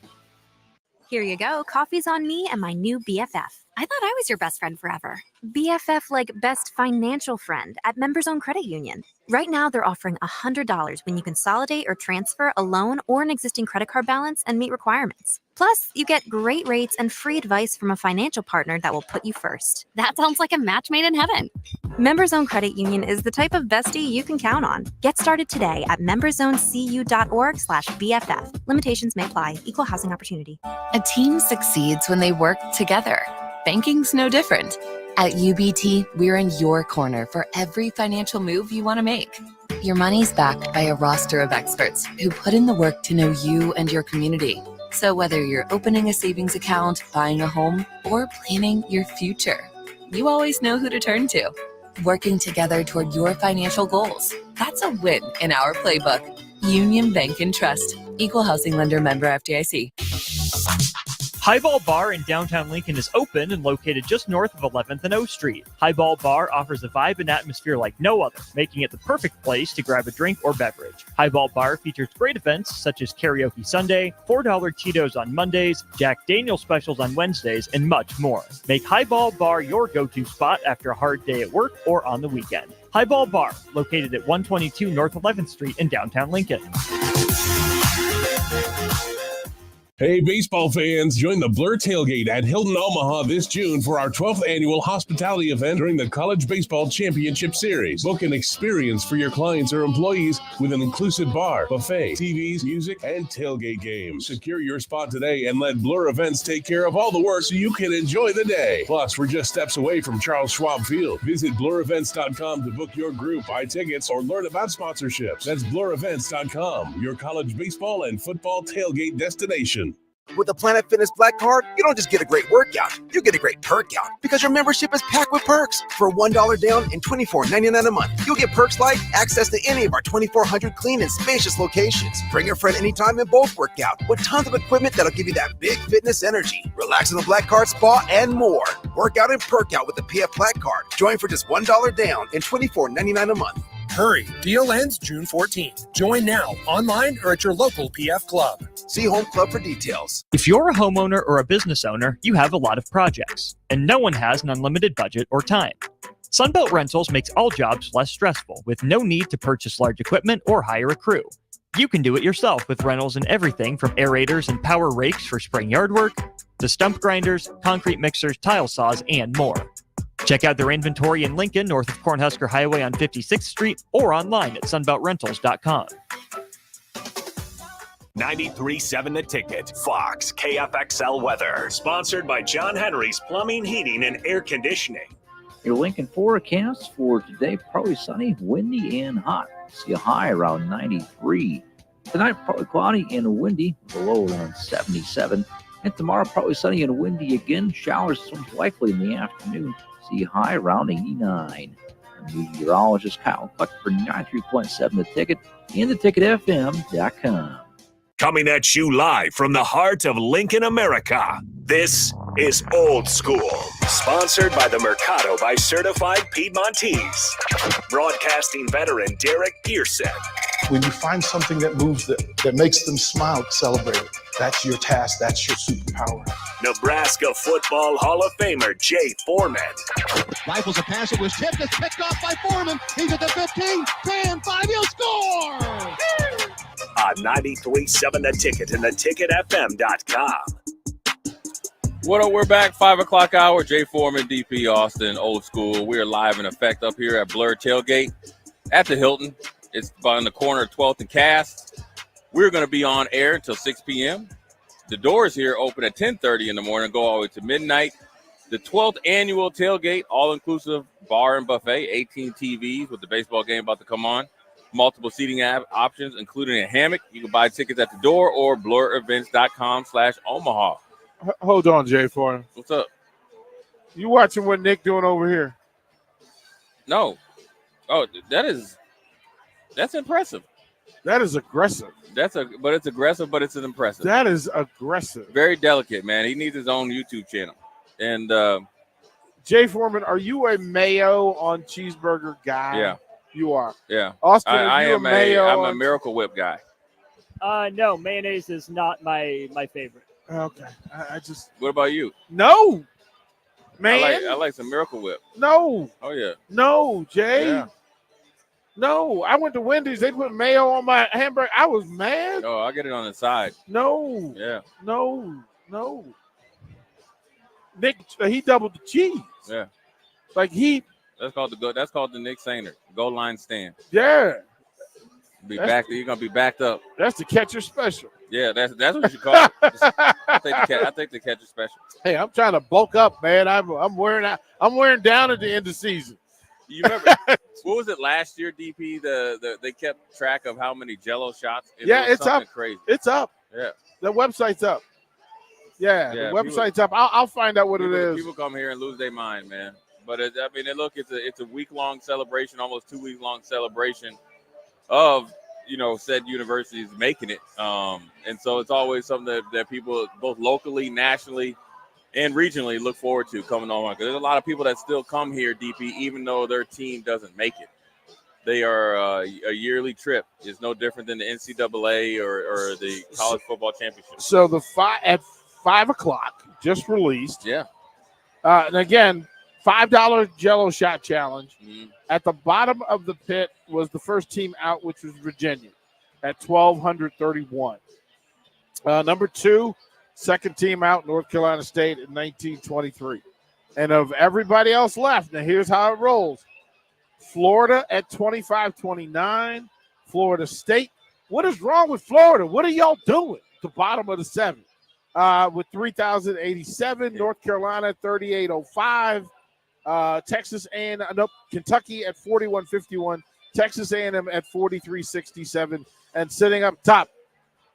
Here you go. Coffee's on me and my new BFF. I thought I was your best friend forever. BFF like best financial friend at Members Own Credit Union. Right now, they're offering $100 when you consolidate or transfer a loan or an existing credit card balance and meet requirements. Plus, you get great rates and free advice from a financial partner that will put you first. That sounds like a match made in heaven. Members Own Credit Union is the type of bestie you can count on. Get started today at memberzonecu.org/BFF. Limitations may apply. Equal housing opportunity. A team succeeds when they work together. Banking's no different. At UBT, we're in your corner for every financial move you want to make. Your money's backed by a roster of experts who put in the work to know you and your community. So whether you're opening a savings account, buying a home, or planning your future, you always know who to turn to. Working together toward your financial goals. That's a win in our playbook. Union Bank and Trust. Equal housing lender, member FDIC. Highball Bar in downtown Lincoln is open and located just north of 11th and O Street. Highball Bar offers a vibe and atmosphere like no other, making it the perfect place to grab a drink or beverage. Highball Bar features great events such as Karaoke Sunday, $4 Tito's on Mondays, Jack Daniel's specials on Wednesdays, and much more. Make Highball Bar your go-to spot after a hard day at work or on the weekend. Highball Bar, located at 122 North 11th Street in downtown Lincoln. Hey, baseball fans, join the Blur Tailgate at Hilton Omaha this June for our 12th annual hospitality event during the College Baseball Championship Series. Book an experience for your clients or employees with an inclusive bar, buffet, TVs, music, and tailgate games. Secure your spot today and let Blur Events take care of all the work so you can enjoy the day. Plus, we're just steps away from Charles Schwab Field. Visit blurevents.com to book your group, buy tickets, or learn about sponsorships. That's blurevents.com, your college baseball and football tailgate destination. With the Planet Fitness Black Card, you don't just get a great workout, you get a great perk out because your membership is packed with perks. For $1 down and $24.99 a month, you'll get perks like access to any of our 2,400 clean and spacious locations. Bring a friend anytime and both work out with tons of equipment that'll give you that big fitness energy. Relax in the Black Card spa and more. Work out and perk out with the PF Black Card. Join for just $1 down and $24.99 a month. Hurry, deal ends June 14th. Join now, online or at your local PF Club. See Home Club for details. If you're a homeowner or a business owner, you have a lot of projects, and no one has an unlimited budget or time. Sunbelt Rentals makes all jobs less stressful with no need to purchase large equipment or hire a crew. You can do it yourself with rentals and everything from aerators and power rakes for spring yard work to stump grinders, concrete mixers, tile saws, and more. Check out their inventory in Lincoln, north of Cornhusker Highway on 56th Street, or online at sunbeltrentals.com. 93.7 The Ticket, Fox, KFXL weather. Sponsored by John Henry's Plumbing, Heating, and Air Conditioning. Your Lincoln forecast for today, probably sunny, windy, and hot. See a high around 93. Tonight, probably cloudy and windy, below around 77. And tomorrow, probably sunny and windy again. Showers most likely in the afternoon. See a high around 89. Meteorologist Kyle Cluck for 93.7 The Ticket and theticketfm.com. Coming at you live from the heart of Lincoln, America. This is Old School. Sponsored by the Mercado by Certified Piedmontese. Broadcasting veteran Derek Pearson. When you find something that moves them, that makes them smile, celebrate it. That's your task. That's your superpower. Nebraska Football Hall of Famer Jay Foreman. Rifles a pass. It was tipped. It's picked off by Foreman. He's at the 15, 10, 5. He'll score! On 93.7 The Ticket and theticketfm.com. What up? We're back. 5 o'clock hour. Jay Foreman, DP Austin, Old School. We are live in effect up here at Blur Tailgate at the Hilton. It's on the corner of 12th and Cass. We're going to be on air until 6 p.m. The doors here open at 10:30 in the morning, go all the way to midnight. The 12th annual tailgate, all-inclusive bar and buffet, 18 TVs with the baseball game about to come on. Multiple seating options, including a hammock. You can buy tickets at the door or blurevents.com/Omaha. Hold on, Jay Foreman. What's up? You watching what Nick doing over here? No. Oh, that's impressive. That is aggressive. But it's aggressive, but it's an impressive. That is aggressive. Very delicate, man. He needs his own YouTube channel. And Jay Foreman, are you a mayo on cheeseburger guy? Yeah. You are. Yeah. Austin, I am mayo I'm a Miracle Whip guy. No, mayonnaise is not my favorite. Okay. I just. What about you? No. Man. I like some Miracle Whip. No. Oh yeah. No, Jay. Yeah. No, I went to Wendy's. They put mayo on my hamburger. I was mad. Oh, I get it on the side. No. Yeah. No. Nick, he doubled the cheese. Yeah. Like That's called the Nick Sainer goal line stand. Yeah. You're gonna be backed up. That's the catcher special. Yeah, that's what you should call it. I think the catcher special. Hey, I'm trying to bulk up, man. I'm wearing down at the end of the season. You remember what was it last year, DP? They kept track of how many Jello shots. It's up. Crazy. It's up. Yeah. The website's up. Yeah, the website's up. I'll find out what it is. People come here and lose their mind, man. But it's a week-long celebration, almost 2 week long celebration of said universities making it. And so it's always something that people both locally, nationally, and regionally look forward to coming on. Because there's a lot of people that still come here, DP, even though their team doesn't make it. They are a yearly trip. It's no different than the NCAA or the college football championship. So at 5 o'clock, just released. Yeah. And again, $5 Jello shot challenge. Mm-hmm. At the bottom of the pit was the first team out, which was Virginia, at 1,231. Number 2 Second team out, North Carolina State in 1923. And of everybody else left, now here's how it rolls. Florida at 25-29. Florida State. What is wrong with Florida? What are y'all doing? The bottom of the 7. With 3,087. North Carolina 3,805. Texas and Kentucky at 41-51. Texas A&M at 43-67. And sitting up top,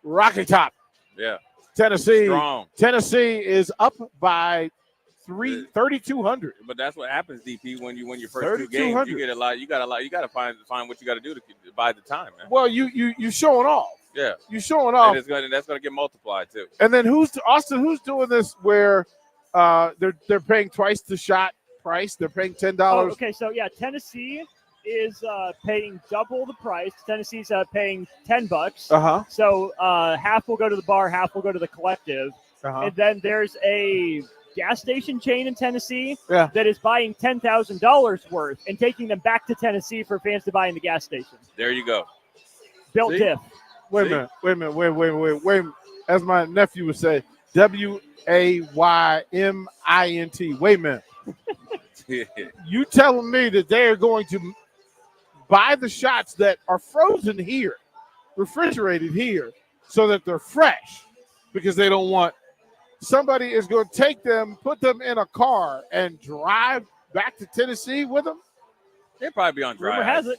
Rocky Top. Yeah. Tennessee. Strong. Tennessee is up by 3,200. But that's what happens, DP, when you win your first 2 games. You get a lot. You got to find what you got to do to buy the time, man. Well, you showing off. Yeah. You showing off. And that's going to get multiplied too. And then who's doing this where they're paying twice the shot price? They're paying $10. Oh, okay, so yeah, Tennessee is paying double the price. Tennessee's paying $10. Uh-huh. So half will go to the bar, half will go to the collective. Uh-huh. And then there's a gas station chain in Tennessee Yeah. that is buying $10,000 worth and taking them back to Tennessee for fans to buy in the gas station. There you go. Built See? diff. Wait a minute. As my nephew would say, WAYMINT. Wait a minute. You telling me that they are going to buy the shots that are frozen here, refrigerated here, so that they're fresh, because they don't want somebody is going to take them, put them in a car, and drive back to Tennessee with them? They'll probably be on dry Rumor ice. has it.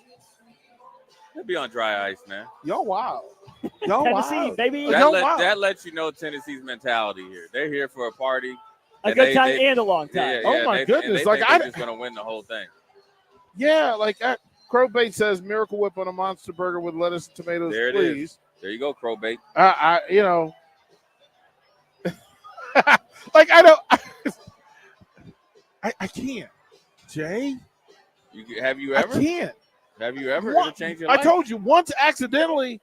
They'll be on dry ice, man. Yo, wow. Yo, Tennessee, wow. baby. That lets you know Tennessee's mentality here. They're here for a party. A good time and a long Yeah, time. Oh, my goodness. They Like, think they're just going to win the whole thing. Yeah, like Crowbait says, Miracle Whip on a monster burger with lettuce and tomatoes, There it please. is. There you go, Crowbait. Like, I don't, I can't. Jay? Have you ever? I can't. Have you ever changed your I life? told you once accidentally,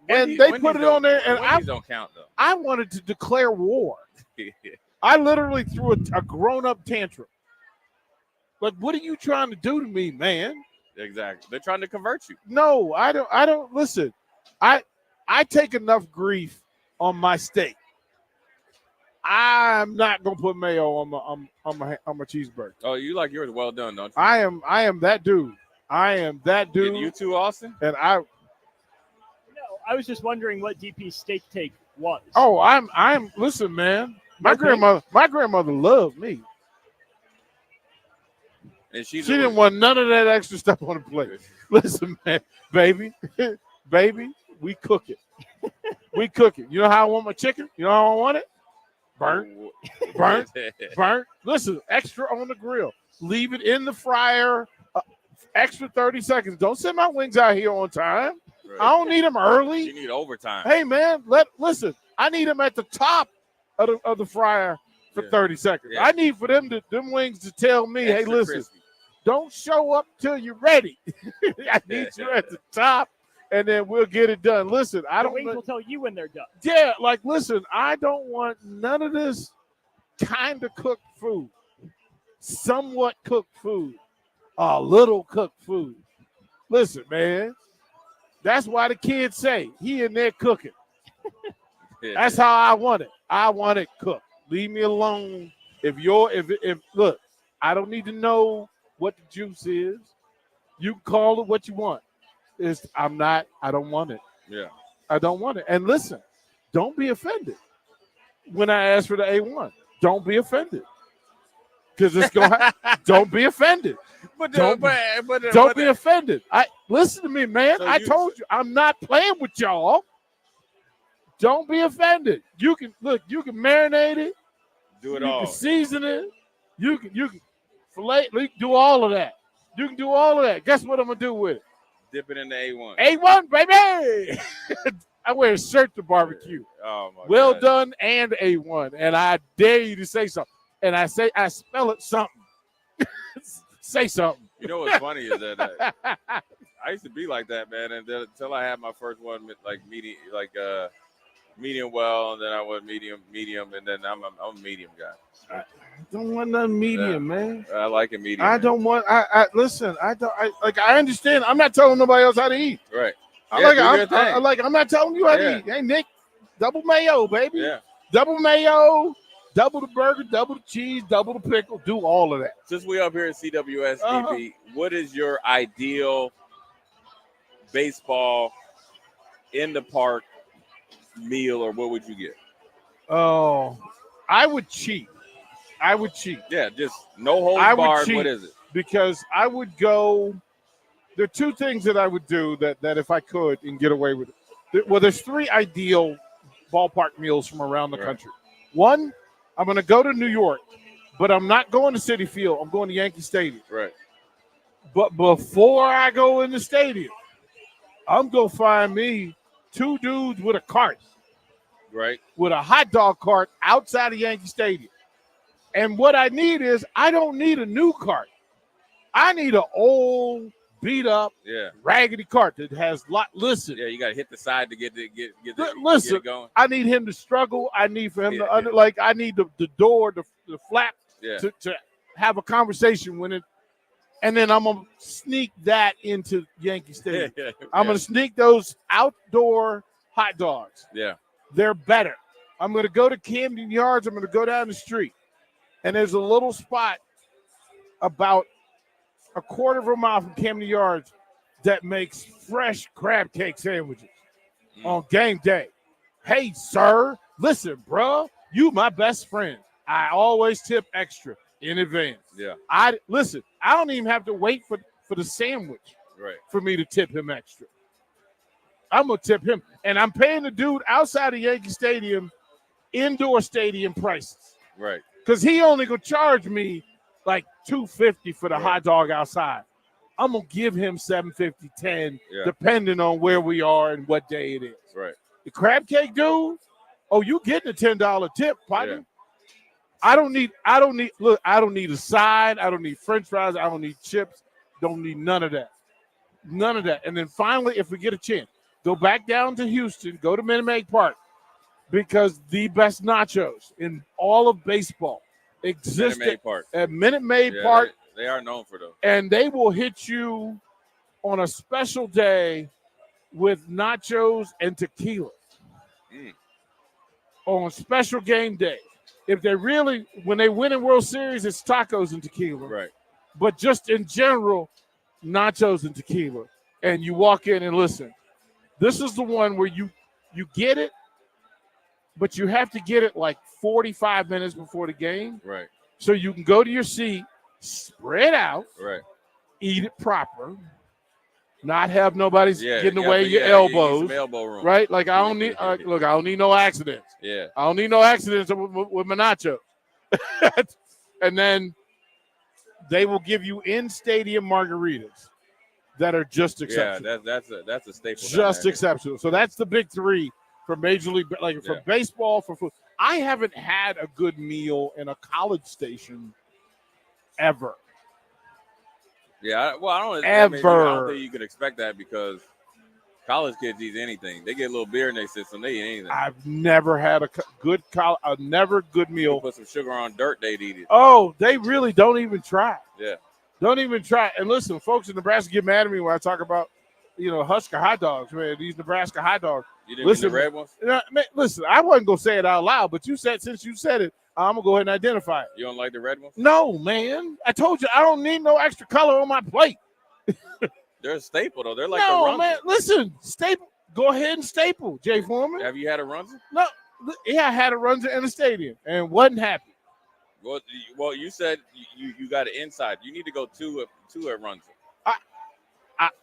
Wendy's they put it on there, and Wendy's don't count, though. I wanted to declare war. I literally threw a grown-up tantrum. Like, what are you trying to do to me, man? Exactly. They're trying to convert you. No, I don't listen. I take enough grief on my steak. I'm not gonna put mayo on my cheeseburger. Oh, you like yours well done, don't you? I am that dude. I am that dude. You too, Austin? And No, I was just wondering what DP's steak take was. Oh, I'm listen, man. My grandmother loved me. And She didn't want none of that extra stuff on the plate. Listen, man, baby, we cook it. We cook it. You know how I want my chicken? You know how I want it? Burnt. Listen, extra on the grill. Leave it in the fryer. Extra 30 seconds. Don't send my wings out here on time. Right. I don't need them early. You need overtime. Hey, man, listen. I need them at the top of the fryer for 30 seconds. Yeah. I need for them wings to tell me, hey, Extra listen, crispy. don't show up till you're ready. I need you at the top, and then we'll get it done. Listen, I The don't. wings will tell you when they're done. Yeah, like, listen, I don't want none of this kind of cooked food, somewhat cooked food, a little cooked food. Listen, man, that's why the kids say he in there cooking. That's how I want it. I want it cooked. Leave me alone. If look, I don't need to know what the juice is. You can call it what you want. I don't want it. Yeah. I don't want it. And listen, don't be offended when I ask for the A1. Don't be offended. Because it's going don't be offended. Don't be offended. Listen to me, man. So I told you I'm not playing with y'all. Don't be offended. You can marinate it. Do it You all. can season it. You can fillet. You can do all of that. You can do all of that. Guess what I'm gonna do with it? Dip it in the A1. A1, baby. I wear a shirt to barbecue. Oh my Well God. done and A1. And I dare you to say something. And I spell it something. Say something. You know what's funny is that I used to be like that, man, and then, until I had my first one, like medium well, and then I went medium, and then I'm a medium guy. I don't want nothing medium, man. I like it medium. I man. don't want. Listen. I understand. I'm not telling nobody else how to eat. Right. I'm Yeah, do your thing. I'm not telling you how to Yeah. eat. Hey, Nick, double mayo, baby. Yeah. double mayo, double the burger, double the cheese, double the pickle, do all of that. Since we up here at CWS, what is your ideal baseball in the park meal, or what would you get? Oh, I would cheat. Yeah, just no holds barred. What is it? Because I would go. There are two things that I would do that if I could and get away with it. Well, there's three ideal ballpark meals from around the country. One, I'm going to go to New York, but I'm not going to Citi Field. I'm going to Yankee Stadium. Right. But before I go in the stadium, I'm going to find me two dudes with a cart. Right. With a hot dog cart outside of Yankee Stadium. And what I need is, I don't need a new cart. I need an old, beat up, raggedy cart that has listen. Yeah, you got to hit the side to get it going. I need him to struggle. I need for him to I need the door, the flap to have a conversation with it. And then I'm gonna sneak that into Yankee Stadium. I'm gonna sneak those outdoor hot dogs. Yeah. They're better. I'm gonna go to Camden Yards. I'm gonna go down the street. And there's a little spot about a quarter of a mile from Camden Yards that makes fresh crab cake sandwiches on game day. Hey, sir, listen, bro, you my best friend. I always tip extra in advance. Yeah. I don't even have to wait for the sandwich for me to tip him extra. I'm going to tip him. And I'm paying the dude outside of Yankee Stadium indoor stadium prices. Right. Because he only going to charge me like $250 for the hot dog outside. I'm going to give him $750, $10, depending on where we are and what day it is. Right. The crab cake dude, you getting a $10 tip, partner. Yeah. I don't need a side. I don't need French fries. I don't need chips. Don't need none of that. None of that. And then finally, if we get a chance, go back down to Houston, go to Minute Maid Park, because the best nachos in all of baseball exist at Minute Maid Park. They are known for those. And they will hit you on a special day with nachos and tequila on special game day. If they really, when they win in World Series, it's tacos and tequila. Right. But just in general, nachos and tequila. And you walk in and listen. This is the one where you get it, but you have to get it like 45 minutes before the game. Right. So you can go to your seat, spread out, eat it proper, not have nobody's getting away your elbows. Some elbow room. Right? Like I don't need I don't need no accidents. Yeah. I don't need no accidents with my nachos. And then they will give you in-stadium margaritas that are just exceptional. Yeah, that's a staple. Just exceptional. So that's the big three for Major League, like for baseball, for food. I haven't had a good meal in a college station ever. Yeah, well, I don't think you could expect that because college kids eat anything. They get a little beer in their system. They eat anything. I've never had a good meal. You put some sugar on dirt, they'd eat it. Oh, they really don't even try. Yeah. Don't even try. And listen, folks in Nebraska get mad at me when I talk about, Husker hot dogs, man. These Nebraska hot dogs. You didn't get the red ones? Listen, I wasn't going to say it out loud, but since you said it, I'm going to go ahead and identify it. You don't like the red ones? No, man. I told you I don't need no extra color on my plate. They're a staple, though. They're like no, a man. Listen, staple. Go ahead and staple, Jay Foreman. Have you had a Runza? No. Yeah, I had a Runza in the stadium and wasn't happy. Well, you said you got it inside. You need to go to a Runza.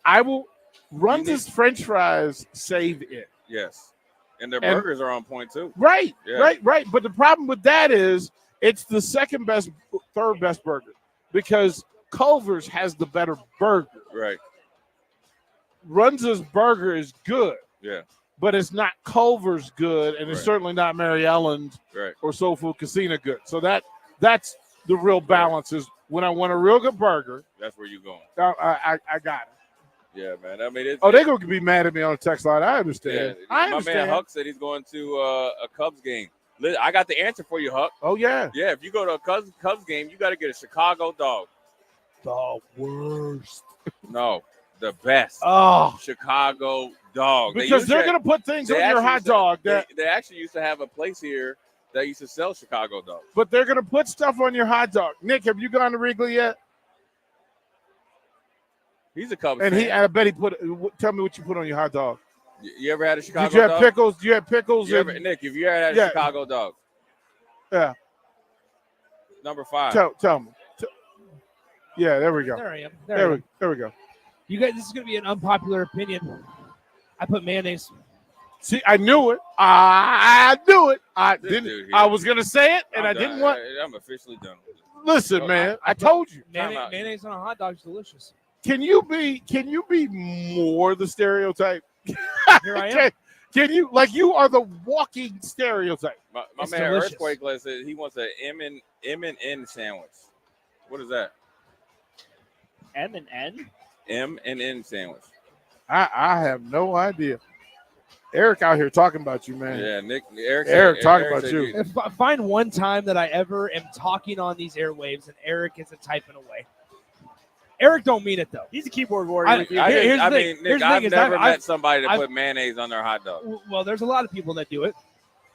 I will. Runza's French fries save it. Yes. And their burgers are on point, too. Right, Yeah. right. But the problem with that is it's the third best burger because Culver's has the better burger. Right. Runza's burger is good. Yeah. But it's not Culver's good, and it's certainly not Mary Ellen's or Soul Food Casino good. So that's the real balance is when I want a real good burger. That's where you're going. I got it. Yeah, man. I mean, they're going to be mad at me on the text line. I understand. Yeah. I understand. My man Huck said he's going to a Cubs game. I got the answer for you, Huck. Oh, yeah. Yeah, if you go to a Cubs game, you got to get a Chicago dog. The worst. No, the best. Oh. Chicago dog. Because they're going to put things on your hot dog. They actually used to have a place here that used to sell Chicago dogs. But they're gonna put stuff on your hot dog. Nick, have you gone to Wrigley yet? He's a Cubs And fan. I bet he put. Tell me what you put on your hot dog. You ever had a Chicago Did you have dog? pickles? Do you have pickles? Nick, if you ever had a Yeah. Chicago dog, Yeah. number 5. Tell me. Yeah, there we go. There I am. There we go. You guys, this is going to be an unpopular opinion. I put mayonnaise. See, I knew it. I knew it. I This didn't. dude here. I was gonna say it, and I'm I didn't done. want. I'm officially done. Listen, man. I told you. Mayonnaise on a hot dog is delicious. Can you be more the stereotype? Here I am. Can you you are the walking stereotype? My It's man delicious. Earthquake says he wants an M&N sandwich. What is that? M&N? M&N sandwich. I have no idea. Eric out here talking about you, man. Yeah, Eric talking about said you. Find one time that I ever am talking on these airwaves and Eric isn't typing away. Eric don't mean it though. He's a keyboard warrior. Nick, Here's I've the thing, never met I've- somebody to I've- put mayonnaise on their hot dog. Well, there's a lot of people that do it.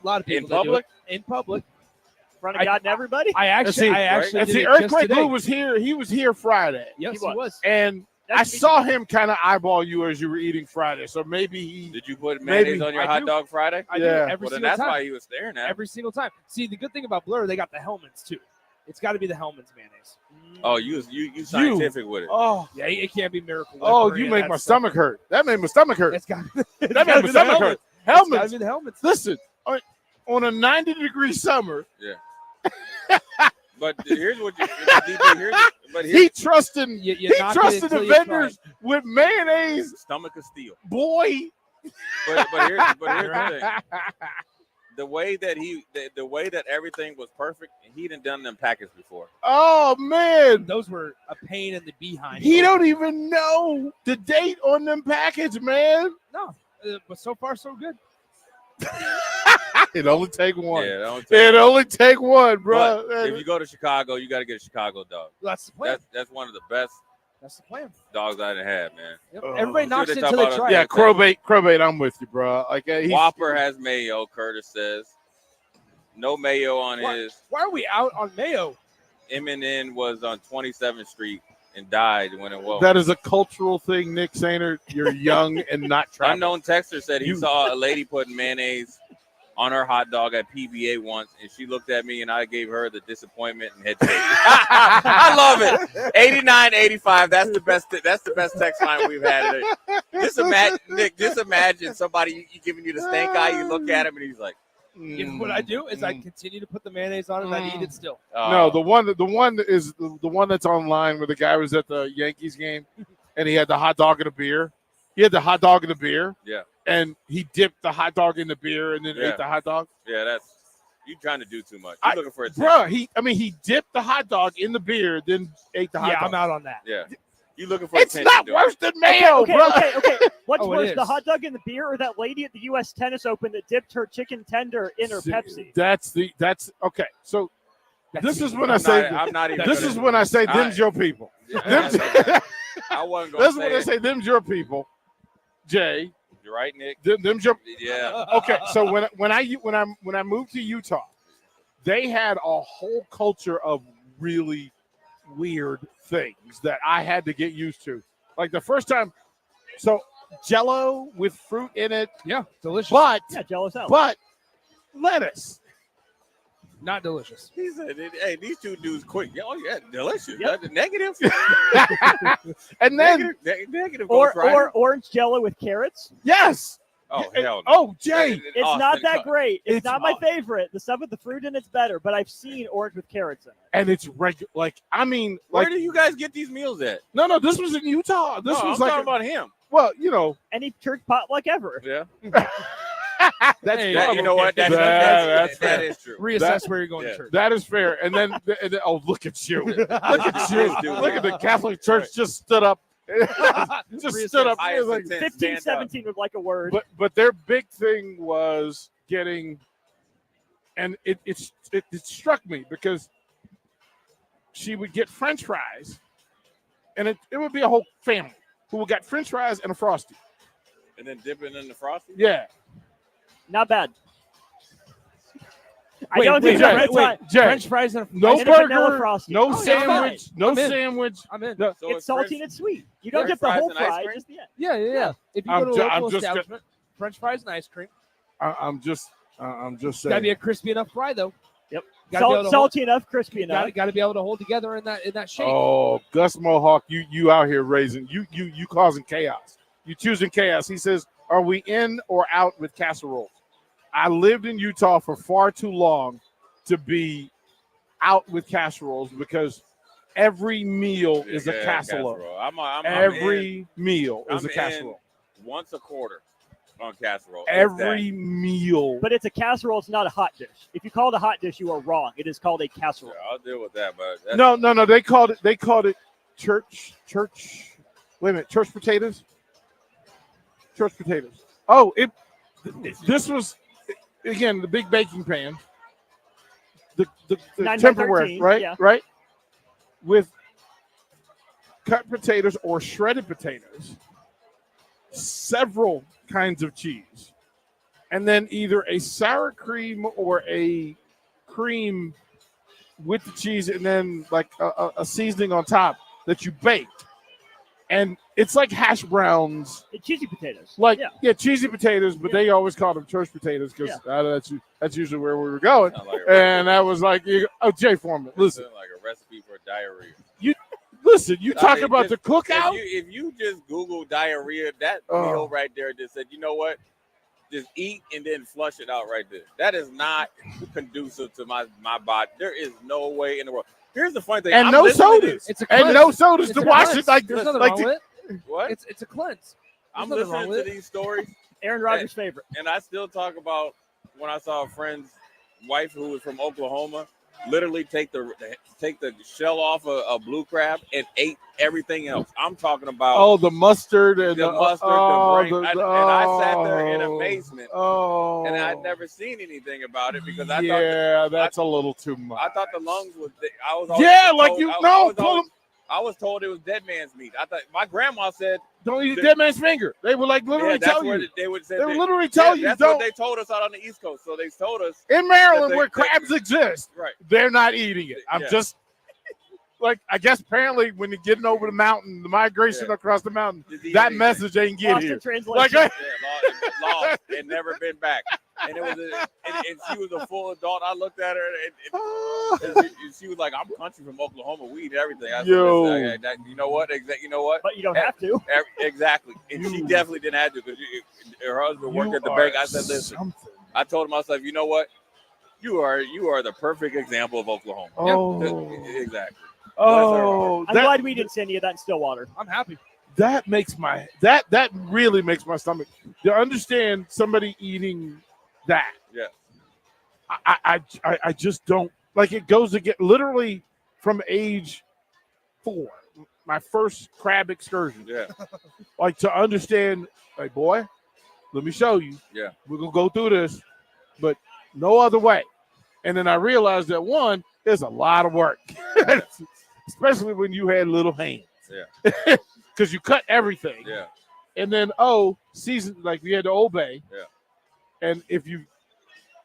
A lot of people In that public? do it. In public. In front of God and everybody? I actually and did see, it just Earthquake today. Blue was here. He was here Friday. Yes, he was. And I saw him kind of eyeball you as you were eating Friday. So maybe he. Did you put mayonnaise on your I hot do. dog Friday? I do Yeah. every Well, then single that's time. why he was staring at. Every single time. See, the good thing about Blur, they got the Hellman's too. It's got to be the Hellman's mayonnaise. Oh, you scientific with it. Oh, Yeah, it can't be Miracle Whip oh, or you any of make that my stuff. stomach hurt. That made my stomach hurt. It's got. That made gotta my be the stomach hurt. It's gotta Helmets. be the Hellman's. Listen, on a 90-degree summer, Yeah. But here's what you. But he here's trusted You he knock it trusted until the you try vendors with mayonnaise. stomach of steel. Boy, But here's the thing. The way that everything was perfect, he done them packets before. oh man, Those were a pain in the behind. he don't even know the date on them package, man. No, but so far so good. It only take one. Yeah, don't It only take one, bro. But if you go to Chicago, you got to get a Chicago dog. That's the plan. That's one of the best That's the plan. dogs I done had, man. Yep. Everybody See knocks what it they until talk they about try Yeah, it. Crowbait, I'm with you, bro. Like Whopper has mayo, Curtis says. No mayo on his. Why are we out on mayo? M&N was on 27th Street and died when it was. That is a cultural thing, Nick Sainer. You're young and not traveling. Unknown texter said he saw a lady putting mayonnaise on her hot dog at PBA once, and she looked at me, and I gave her the disappointment and head shake. I love it. 8985. That's the best. That's the best text line we've had today. Just imagine somebody giving you the stank eye. You look at him, and he's like, You know what I do is I continue to put the mayonnaise on it and I eat it still. No, the one is the one that's online where the guy was at the Yankees game and he had the hot dog and a beer. He had the hot dog and the beer. Yeah. And he dipped the hot dog in the beer and then ate the hot dog. Yeah, that's you trying to do too much. You're looking for a Bro, he dipped the hot dog in the beer, then ate the hot Yeah, dog. I'm out on that. Yeah. You looking for It's attention, not dude. worse than mayo, Okay, bro. okay. What's Oh, it worse, is. the hot dog in the beer or that lady at the U.S. Tennis Open that dipped her chicken tender in her Pepsi? That's okay. So this is when I I'm say not- I'm not even this gonna- is when I say I- them's your people. Yeah, Them's- I wasn't gonna This is say when I it. say them's your people. Jay, You're right, Nick. them's your Yeah. okay. So when I moved to Utah, they had a whole culture of really weird things that I had to get used to. Like the first time, so Jell-O with fruit in it, Yeah, delicious. but Yeah, Jello salad. but lettuce. Not delicious. He said, "Hey, these two dudes quick. Oh yeah, delicious. Negative. And then negative. Or Ghost Rider. orange Jello with carrots. yes. Oh hell no. Oh Jay, It's Austin, not that cut. great. It's It's not my aw- favorite. The stuff with the fruit in it's better, but I've seen orange with carrots in it. and it's regular. Like I mean, Where like do you guys get these meals at? no. This was in Utah. This No, was I'm like talking about him. well, you know. Any church potluck ever. Yeah. That's Hey, That, you know what? That's that's that fair. is true. Reassess That- where you're going yeah. to church. That is fair. And then, oh, look at you. Look at you. Dude, Look at the Catholic Church just stood up. Just stood up. Highest Like, intent, 15, stand up. 17 would like a word. but their big thing was getting, and it struck me because she would get French fries, and it would be a whole family who would get French fries and a Frosty. And then dipping in the frosting. Yeah. Not bad. I don't do Jay, French fries and no and a vanilla burger, frosting. no Oh, sandwich, yeah, no I'm in. sandwich. I'm in. No, It's salty and it's sweet. You don't French get the fries whole and ice fry, cream? just the end. Yeah. If you I'm go to a ju- I'm local just gonna- establishment, French fries and ice cream. I'm just It's gotta be saying. a crispy enough fry though. Yep. Gotta be able to Salty enough, crispy enough. Got to be able to hold together in that shape. Oh, Gus Mohawk, you out here raising you causing chaos. You choosing chaos. He says, "Are we in or out with casseroles?" I lived in Utah for far too long to be out with casseroles because every meal is a casserole. Every meal is a casserole. Once a quarter on casserole. Every meal. But it's a casserole. It's not a hot dish. If you call it a hot dish, you are wrong. It is called a casserole. I'll deal with that, but that's, No. They called it church. Wait a minute, church potatoes. Church potatoes. Oh, this was again the big baking pan. The 9 by Tupperware, 13, right? yeah. Right. With cut potatoes or shredded potatoes, several kinds of cheese, and then either a sour cream or a cream with the cheese, and then like a seasoning on top that you baked. And it's like hash browns. Cheesy potatoes. Like, yeah cheesy potatoes, but they always call them church potatoes because that's usually where we were going. And that was like, Jay Foreman, listen. like a recipe for diarrhea. You talk about the cookout? If you just Google diarrhea, that Oh. meal right there just said, you know what? Just eat and then flush it out right there. That is not conducive to my body. There is no way in the world. Here's the funny thing. And I'm no listening to sodas. this. And no sodas to wash it like There's nothing like wrong with it. What? It's a cleanse. I'm There's nothing listening wrong to with it. these stories. Aaron Rodgers' favorite. And I still talk about when I saw a friend's wife who was from Oklahoma literally take the shell off a blue crab and ate everything else. I'm talking about the mustard and the mustard, the brain. And I sat there in amazement. And I'd never seen anything about it because I thought that's a little too much. I thought the lungs was. I was I was told it was dead man's meat. I thought my grandma said don't eat a dead man's finger. They would like literally tell you. They would say They would literally tell you That's don't. what they told us out on the East Coast. So they told us In Maryland, that where crabs exist, Right. they're not eating it. I'm Yeah. just like, I guess apparently when you're getting over the mountain, the migration across the mountain, that message ain't get Lost in here. translation. Like, lost and never been back. And it was and she was a full adult. I looked at her and she was like, "I'm country from Oklahoma. We eat everything." I said, Yo. "Listen, you know what? You know what? But you don't have to. Exactly." And she definitely didn't have to because her husband worked You at the are bank. I said, "Listen." something. I told myself, "You know what? You are the perfect example of Oklahoma." Oh. Exactly. Oh, I'm glad we didn't send you that in Stillwater. I'm happy. that makes my that really makes my stomach to understand somebody eating that. Yeah. I just don't like it. Goes to get literally from age 4, my first crab excursion. Yeah. Like to understand, like, boy, let me show you. Yeah. We're gonna go through this, but no other way. And then I realized that one, there's a lot of work, especially when you had little hands. Yeah. Because you cut everything. Yeah. And then season, like we had the Old Bay. Yeah. And if you,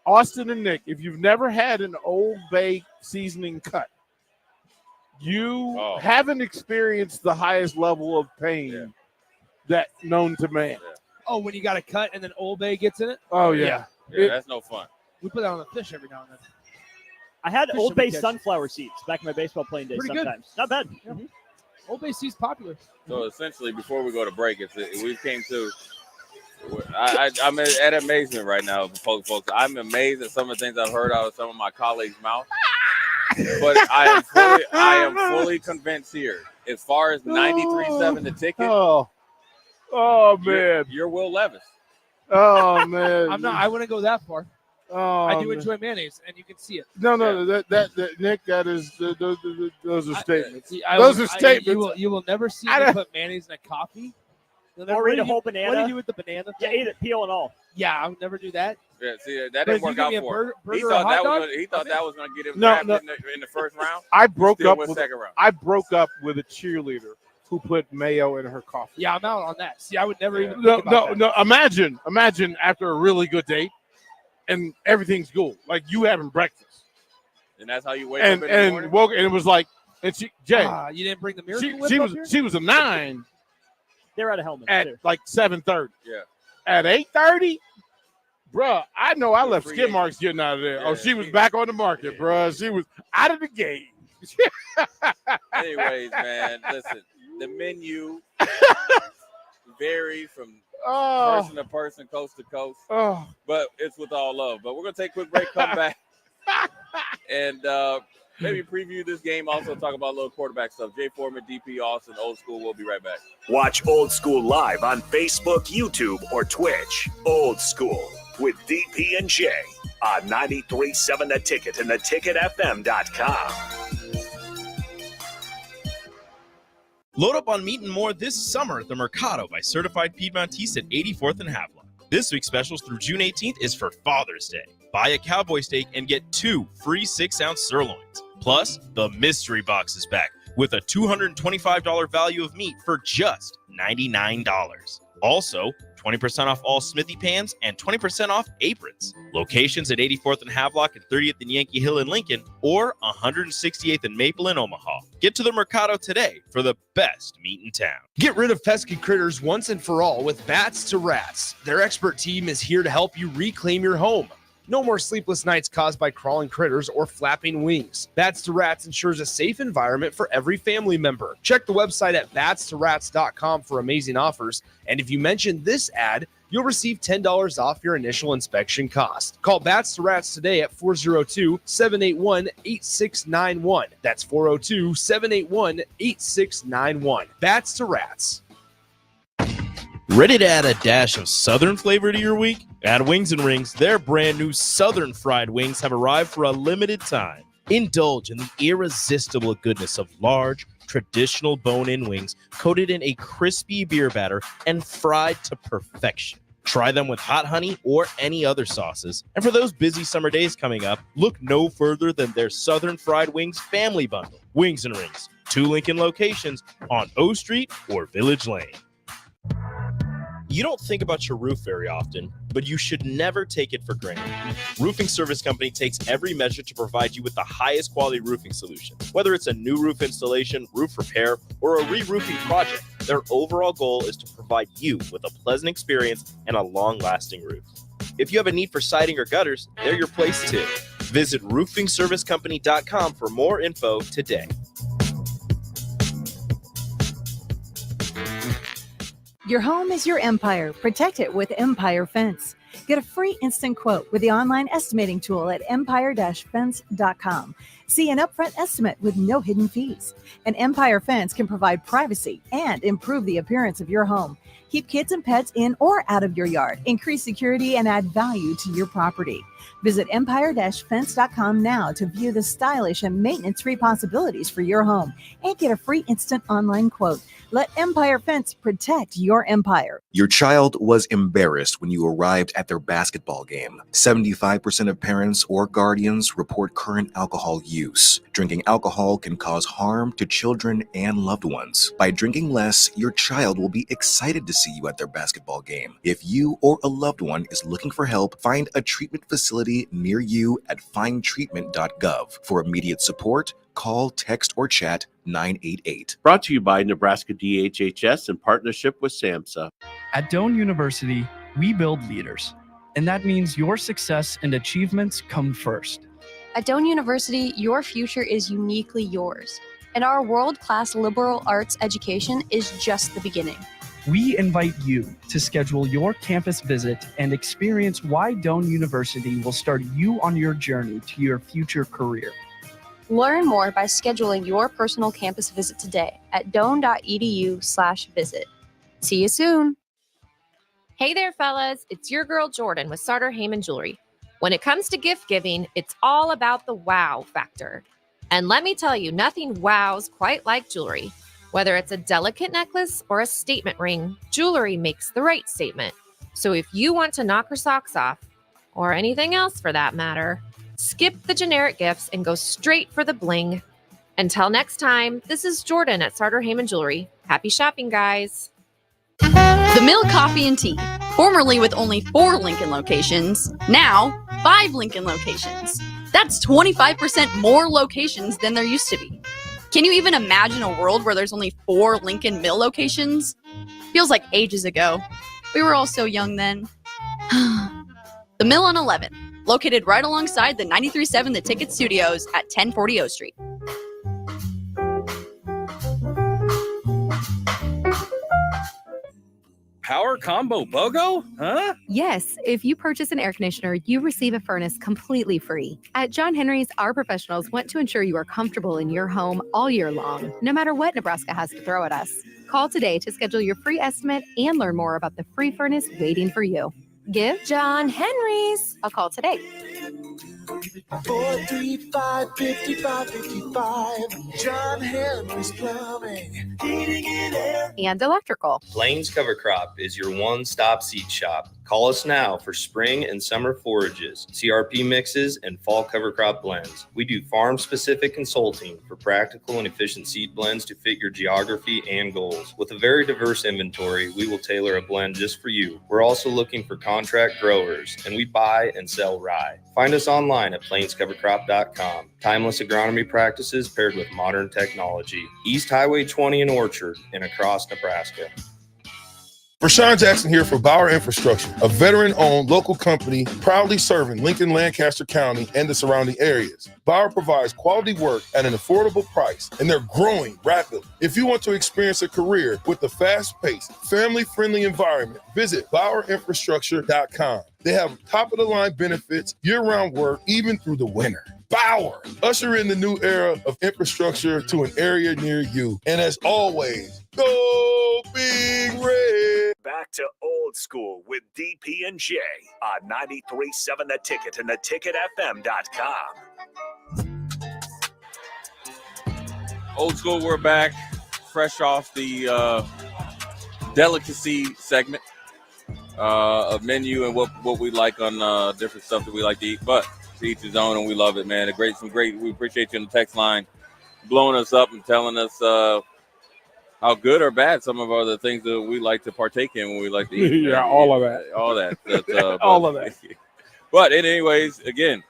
Austin and Nick, if you've never had an Old Bay seasoning cut, you haven't experienced the highest level of pain that known to man. Oh, when you got a cut and then Old Bay gets in it? Oh, yeah. Yeah, that's no fun. We put that on the fish every now and then. I had Fish Old that we Bay catch. sunflower seeds back in my baseball playing days. Pretty good. Sometimes not bad. Old Bay seeds popular. So essentially, before we go to break, we came to. I'm at amazement right now, folks. I'm amazed at some of the things I've heard out of some of my colleagues' mouth. But I am fully convinced here. As far as 93.7 the ticket. Oh man. You're Will Levis. Oh man. I'm not. I wouldn't go that far. Oh, I do man. enjoy mayonnaise, and you can see it. No, that Nick, that is those are statements. I Those will- are statements. You will never see I me don't- put mayonnaise in a coffee. You'll Or what eat do a you- whole What do banana. you do with the banana? Yeah, thing? eat it, peel and all. Yeah, I would never do that. Yeah, see, that But didn't if you work give out me a for him. burger He or thought hot that dog, was going to get him No, drafted no. in the first round. I broke Still up went with second round. I broke up with a cheerleader who put mayo in her coffee. Yeah, I'm out on that. See, I would never even. No, think about that. no. Imagine after a really good date, and everything's cool. Like you having breakfast. And that's how you wake up in the morning? And woke, and it was like, and she, Jay, you didn't bring the miracle whip she up was here? she was a 9 They're out of helmets at too. like 7:30. Yeah. At 8:30, bruh, I know I left free skid agent. marks getting out of there. Yeah, She was back on the market, bruh. She was out of the game. Anyways, man, listen, the menu varies from person to person, coast to coast. But it's with all love. But we're going to take a quick break, come back, and maybe preview this game. Also talk about a little quarterback stuff. Jay Foreman, DP Austin, Old School. We'll be right back. Watch Old School live on Facebook, YouTube, or Twitch. Old School with DP and J on 93.7 The Ticket and theticketfm.com. Load up on meat and more this summer at the Mercado by Certified Piedmontese at 84th and Havelock. This week's specials through June 18th is for Father's Day. Buy a cowboy steak and get 2 free 6-ounce sirloins. Plus, the mystery box is back with a $225 value of meat for just $99. Also, 20% off all Smithy pans and 20% off aprons. Locations at 84th and Havelock and 30th and Yankee Hill in Lincoln or 168th and Maple in Omaha. Get to the Mercado today for the best meat in town. Get rid of pesky critters once and for all with Bats to Rats. Their expert team is here to help you reclaim your home. No more sleepless nights caused by crawling critters or flapping wings. Bats to Rats ensures a safe environment for every family member. Check the website at batstoRats.com for amazing offers. And if you mention this ad, you'll receive $10 off your initial inspection cost. Call Bats to Rats today at 402-781-8691. That's 402-781-8691. Bats to Rats. Ready to add a dash of Southern flavor to your week? At Wings and Rings, their brand new Southern fried wings have arrived for a limited time. Indulge in the irresistible goodness of large, traditional bone-in wings coated in a crispy beer batter and fried to perfection. Try them with hot honey or any other sauces. And for those busy summer days coming up, look no further than their Southern Fried Wings Family Bundle. Wings and Rings, 2 Lincoln locations on O Street or Village Lane. You don't think about your roof very often, but you should never take it for granted. Roofing Service Company takes every measure to provide you with the highest quality roofing solution. Whether it's a new roof installation, roof repair, or a re-roofing project, their overall goal is to provide you with a pleasant experience and a long-lasting roof. If you have a need for siding or gutters, they're your place too. Visit roofingservicecompany.com for more info today. Your home is your empire. Protect it with Empire Fence. Get a free instant quote with the online estimating tool at empire-fence.com. See an upfront estimate with no hidden fees. An Empire Fence can provide privacy and improve the appearance of your home. Keep kids and pets in or out of your yard. Increase security and add value to your property. Visit empire-fence.com now to view the stylish and maintenance-free possibilities for your home and get a free instant online quote. Let Empire Fence protect your empire. Your child was embarrassed when you arrived at their basketball game. 75% of parents or guardians report current alcohol use. Drinking alcohol can cause harm to children and loved ones. By drinking less, your child will be excited to see you at their basketball game. If you or a loved one is looking for help, find a treatment facility near you at findtreatment.gov. For immediate support, call, text, or chat 988. Brought to you by Nebraska DHHS in partnership with SAMHSA. At Doane University, we build leaders, and that means your success and achievements come first. At Doane University, your future is uniquely yours, and our world-class liberal arts education is just the beginning. We invite you to schedule your campus visit and experience why Doane University will start you on your journey to your future career. Learn more by scheduling your personal campus visit today at doane.edu/visit. See you soon. Hey there, fellas. It's your girl Jordan with Sartor Heyman Jewelry. When it comes to gift giving, it's all about the wow factor. And let me tell you, nothing wows quite like jewelry. Whether it's a delicate necklace or a statement ring, jewelry makes the right statement. So if you want to knock her socks off, or anything else for that matter, skip the generic gifts and go straight for the bling. Until next time, this is Jordan at Sartor Heyman Jewelry. Happy shopping, guys. The Mill Coffee and Tea, formerly with only 4 Lincoln locations, now 5 Lincoln locations. That's 25% more locations than there used to be. Can you even imagine a world where there's only 4 Lincoln Mill locations? Feels like ages ago. We were all so young then. The Mill on 11, located right alongside the 93.7 The Ticket Studios at 1040 O Street. Power combo BOGO? Huh? Yes, if you purchase an air conditioner, you receive a furnace completely free. At John Henry's, our professionals want to ensure you are comfortable in your home all year long, no matter what Nebraska has to throw at us. Call today to schedule your free estimate and learn more about the free furnace waiting for you. Give John Henry's a call today. 435-5555. John Henry's Plumbing, Heating and Air. And electrical. Plains Cover Crop is your one-stop seed shop. Call us now for spring and summer forages, CRP mixes, and fall cover crop blends. We do farm-specific consulting for practical and efficient seed blends to fit your geography and goals. With a very diverse inventory, we will tailor a blend just for you. We're also looking for contract growers, and we buy and sell rye. Find us online at plainscovercrop.com. Timeless agronomy practices paired with modern technology. East Highway 20 in Orchard and across Nebraska. Rashawn Jackson here for Bauer Infrastructure, a veteran-owned local company proudly serving Lincoln, Lancaster County, and the surrounding areas. Bauer provides quality work at an affordable price, and they're growing rapidly. If you want to experience a career with a fast-paced, family-friendly environment, visit BauerInfrastructure.com. They have top-of-the-line benefits, year-round work, even through the winter. Bauer, usher in the new era of infrastructure to an area near you. And as always, go Big Red. Back to old school with DP and J on 93.7 The Ticket and theticketfm.com. Old school, we're back, fresh off the delicacy segment, a menu and what we like on different stuff that we like to eat, but to each his own, and we love it, man. We appreciate you on the text line, blowing us up and telling us how good or bad some of the things that we like to partake in when we like to eat. Yeah, all of that. All that. All of that. But anyways, again,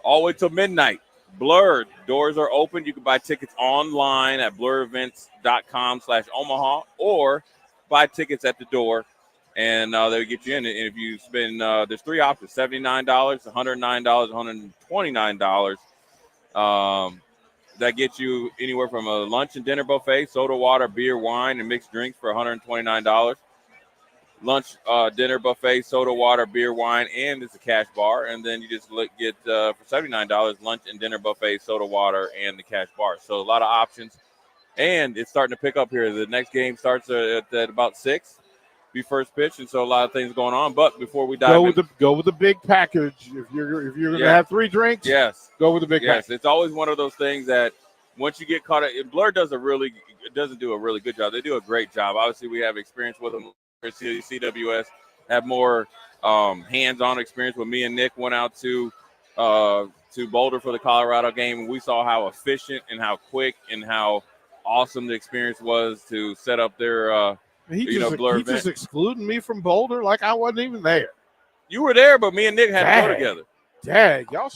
all the way till midnight. Blur, doors are open. You can buy tickets online at blurevents.com/Omaha or buy tickets at the door, and they'll get you in. And if you spend, there's 3 options: $79, $109, $129. That gets you anywhere from a lunch and dinner buffet, soda, water, beer, wine, and mixed drinks for $129. Lunch, dinner buffet, soda, water, beer, wine, and it's a cash bar. And then you just get for $79 lunch and dinner buffet, soda, water, and the cash bar. So a lot of options, and it's starting to pick up here. The next game starts at about 6. Be first pitch, and so a lot of things going on. But before we dive go with the big package. If you're gonna have 3 drinks, yes, go with the big package. It's always one of those things that once you get caught up, Blur doesn't do a really good job. They do a great job. Obviously, we have experience with them. CWS have more hands-on experience. When me and Nick went out to Boulder for the Colorado game, and we saw how efficient and how quick and how awesome the experience was to set up their. He just excluding me from Boulder like I wasn't even there. You were there, but me and Nick had to go together. Dang, y'all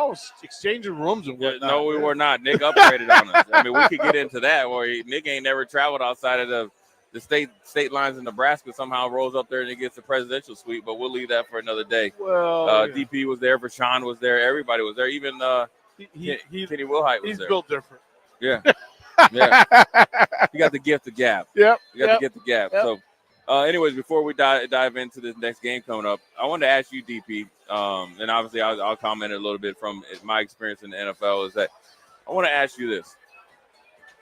was exchanging rooms and whatnot. No, we were not. Nick upgraded on us. I mean, we could get into that where Nick ain't never traveled outside of the state lines in Nebraska. Somehow rolls up there and he gets the presidential suite, but we'll leave that for another day. Well, DP was there, Vashawn was there, everybody was there. Even Kenny Wilhite was he's there. built different. Yeah. Yeah, you got the gift of gab. Yep, you got the gift of gab. Yep. So, anyways, before we dive into this next game coming up, I wanted to ask you, DP, and obviously I'll comment a little bit from my experience in the NFL. Is that I want to ask you this: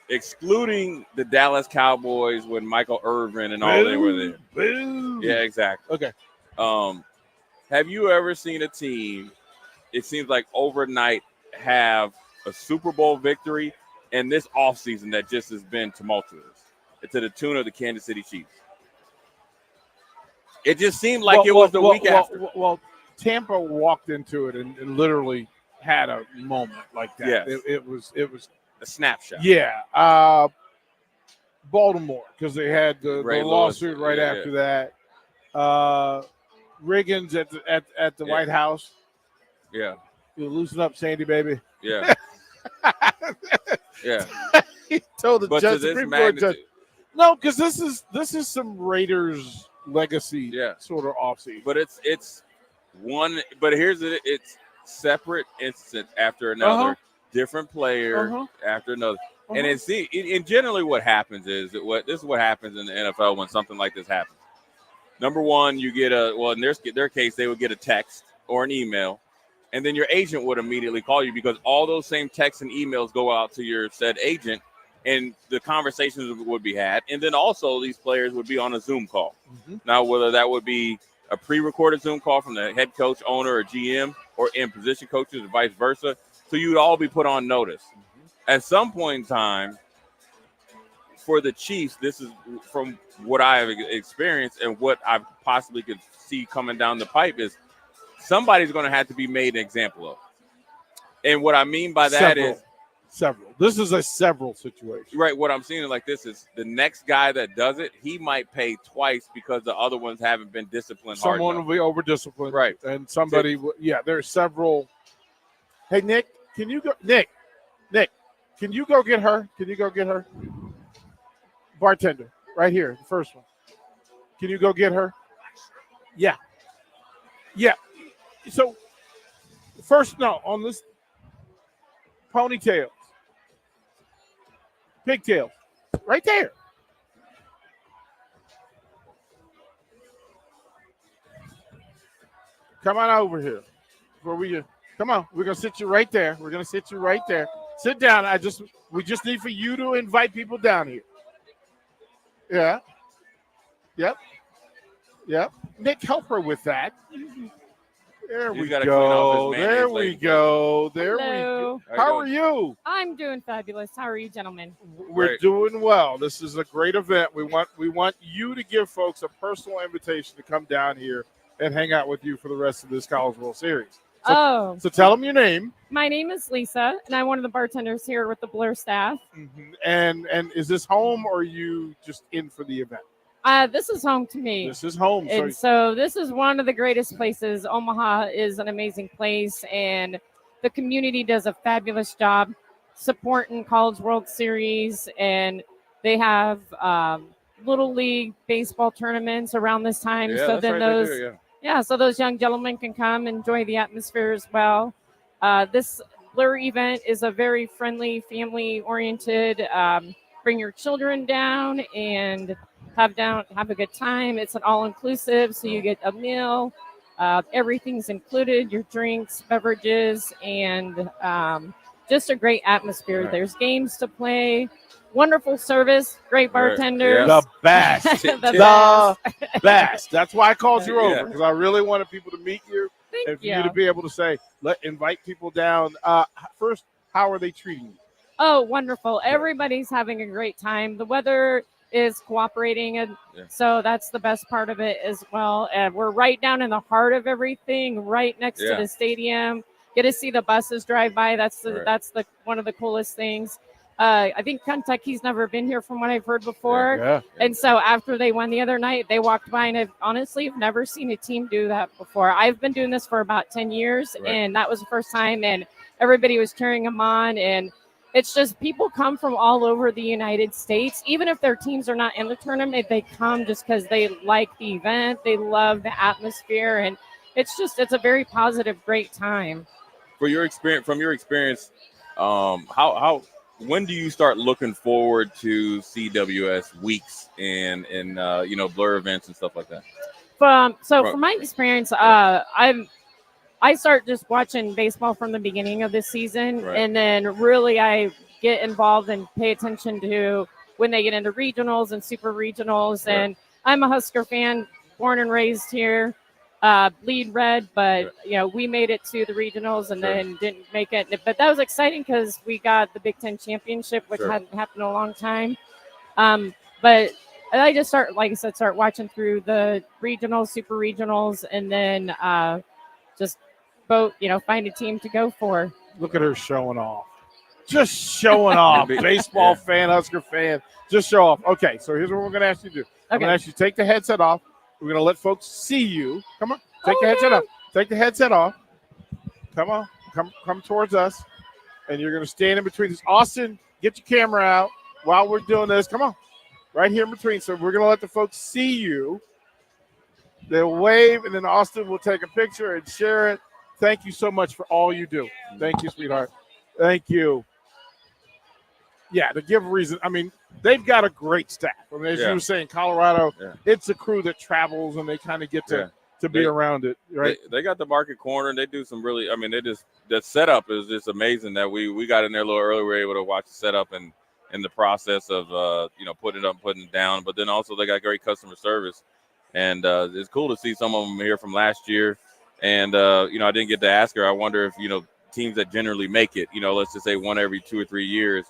excluding the Dallas Cowboys when Michael Irvin and all they were there. Boo. Yeah, exactly. Okay. Have you ever seen a team? It seems like overnight have a Super Bowl victory. And this offseason that just has been tumultuous to the tune of the Kansas City Chiefs. It just seemed like it was the week after. Well, Tampa walked into it and literally had a moment like that. Yes. It was a snapshot. Yeah. Baltimore, because they had the lawsuit right after that. Riggins at the White House. Yeah. You loosen up, Sandy, baby. Yeah. Yeah. He told the But judge, to this Supreme Court judge. magnitude, No, because this is some Raiders legacy sort of offseason. but it's one. But here's it's separate instance after another, different player after another, and it's and generally what happens is that this is what happens in the NFL when something like this happens. Number one, you get in their case they would get a text or an email, and then your agent would immediately call you because all those same texts and emails go out to your said agent, and the conversations would be had. And then also these players would be on a Zoom call. Now, whether that would be a pre-recorded Zoom call from the head coach, owner, or GM, or in position coaches, or vice versa. So you'd all be put on notice. At some point in time, for the Chiefs, this is from what I have experienced and what I possibly could see coming down the pipe is somebody's going to have to be made an example of. And what I mean by that is several. This is a several situation. Right. What I'm seeing like this is the next guy that does it, he might pay twice because the other ones haven't been disciplined hard Someone enough. will be over disciplined. Right. And somebody, there's several. Hey, Nick, can you go? Nick, can you go get her? Can you go get her? Bartender, right here, the first one. Can you go get her? Yeah. Yeah. So, first, no, on this ponytails, pigtails, right there. Come on over here. Come on, we're gonna sit you right there. We're gonna sit you right there. Sit down. We just need for you to invite people down here. Yeah. Yep. Nick, help her with that. There we go. There we go. Hello. How are you? I'm doing fabulous. How are you, gentlemen? We're doing well. This is a great event. We want you to give folks a personal invitation to come down here and hang out with you for the rest of this College World Series. So tell them your name. My name is Lisa, and I'm one of the bartenders here with the Blur staff. And is this home or are you just in for the event? This is home to me. This is home. And so this is one of the greatest places. Omaha is an amazing place, and the community does a fabulous job supporting College World Series, and they have Little League baseball tournaments around this time. Yeah, so that's then right, those they do, so those young gentlemen can come enjoy the atmosphere as well. This Blur event is a very friendly, family-oriented. Bring your children down and have a good time. It's an all-inclusive, so you get a meal. Everything's included, your drinks, beverages, and just a great atmosphere. Right. There's games to play. Wonderful service, great bartenders. The best. The best. That's why I called you over, because I really wanted people to meet you and for you you. to be able to say, invite people down. First, how are they treating you? Oh, wonderful. Everybody's having a great time. The weather is cooperating, and so that's the best part of it as well. And we're right down in the heart of everything, right next to the stadium. Get to see the buses drive by. That's the one of the coolest things. I think Kentucky's never been here from what I've heard before. Yeah. And so after they won the other night, they walked by, and I've honestly never seen a team do that before. I've been doing this for about 10 years, and that was the first time, and everybody was cheering them on. And it's just people come from all over the United States. Even if their teams are not in the tournament, they come just because they like the event. They love the atmosphere, and it's a very positive, great time. From your experience, when do you start looking forward to CWS weeks and Blur events and stuff like that? From my experience, I start just watching baseball from the beginning of the season, and then really I get involved and pay attention to when they get into regionals and super regionals. And I'm a Husker fan, born and raised here. Bleed red, but we made it to the regionals and then didn't make it. But that was exciting because we got the Big Ten championship, which hadn't happened in a long time. But I just start watching through the regionals, super regionals, and then just find a team to go for. Look at her showing off. Just showing off. Baseball fan, Husker fan. Just show off. Okay, so here's what we're going to ask you to do. I'm going to ask you to take the headset off. We're going to let folks see you. Come on. Take the headset off. Take the headset off. Come on. Come towards us. And you're going to stand in between us. Austin, get your camera out while we're doing this. Come on. Right here in between. So we're going to let the folks see you. They'll wave, and then Austin will take a picture and share it. Thank you so much for all you do. Thank you, sweetheart. Thank you. Yeah, to give a reason. I mean, they've got a great staff. I mean, as you were saying, Colorado, it's a crew that travels, and they kind of get to be around it, right? They got the market corner, and they do some really – I mean, the setup is just amazing that we got in there a little early. We were able to watch the setup and the process of, putting it up, putting it down. But then also they got great customer service. And it's cool to see some of them here from last year. And, I didn't get to ask her. I wonder if, teams that generally make it, let's just say one every 2 or 3 years,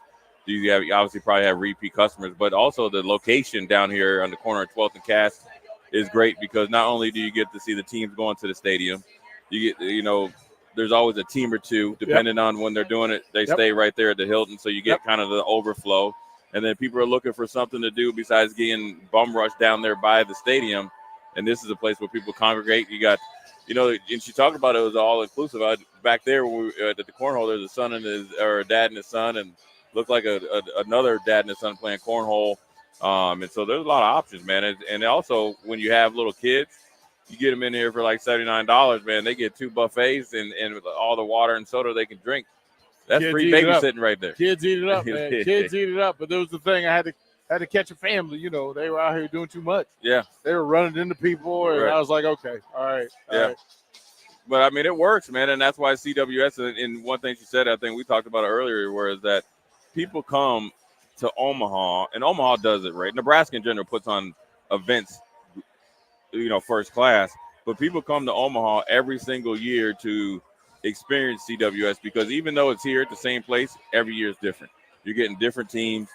you obviously probably have repeat customers. But also the location down here on the corner of 12th and Cass is great because not only do you get to see the teams going to the stadium, you get, there's always a team or two, depending on when they're doing it. They stay right there at the Hilton, so you get kind of the overflow. And then people are looking for something to do besides getting bum rushed down there by the stadium. And this is a place where people congregate. You got, and she talked about it was all inclusive. Back there when we at the cornhole, there's a son and a dad and his son, and looked like another dad and his son playing cornhole. And so there's a lot of options, man. And also when you have little kids, you get them in here for like $79, man. They get 2 buffets and all the water and soda they can drink. That's Kids free babysitting right there. Kids eat it up, man. Kids eat it up. But there was the thing, I had to catch a family. They were out here doing too much. Yeah. They were running into people, and I was like, okay, all right. All right. But, I mean, it works, man, and that's why CWS, and one thing she said, I think we talked about it earlier, was that people come to Omaha, and Omaha does it right. Nebraska in general puts on events, first class, but people come to Omaha every single year to experience CWS because even though it's here at the same place, every year is different. You're getting different teams,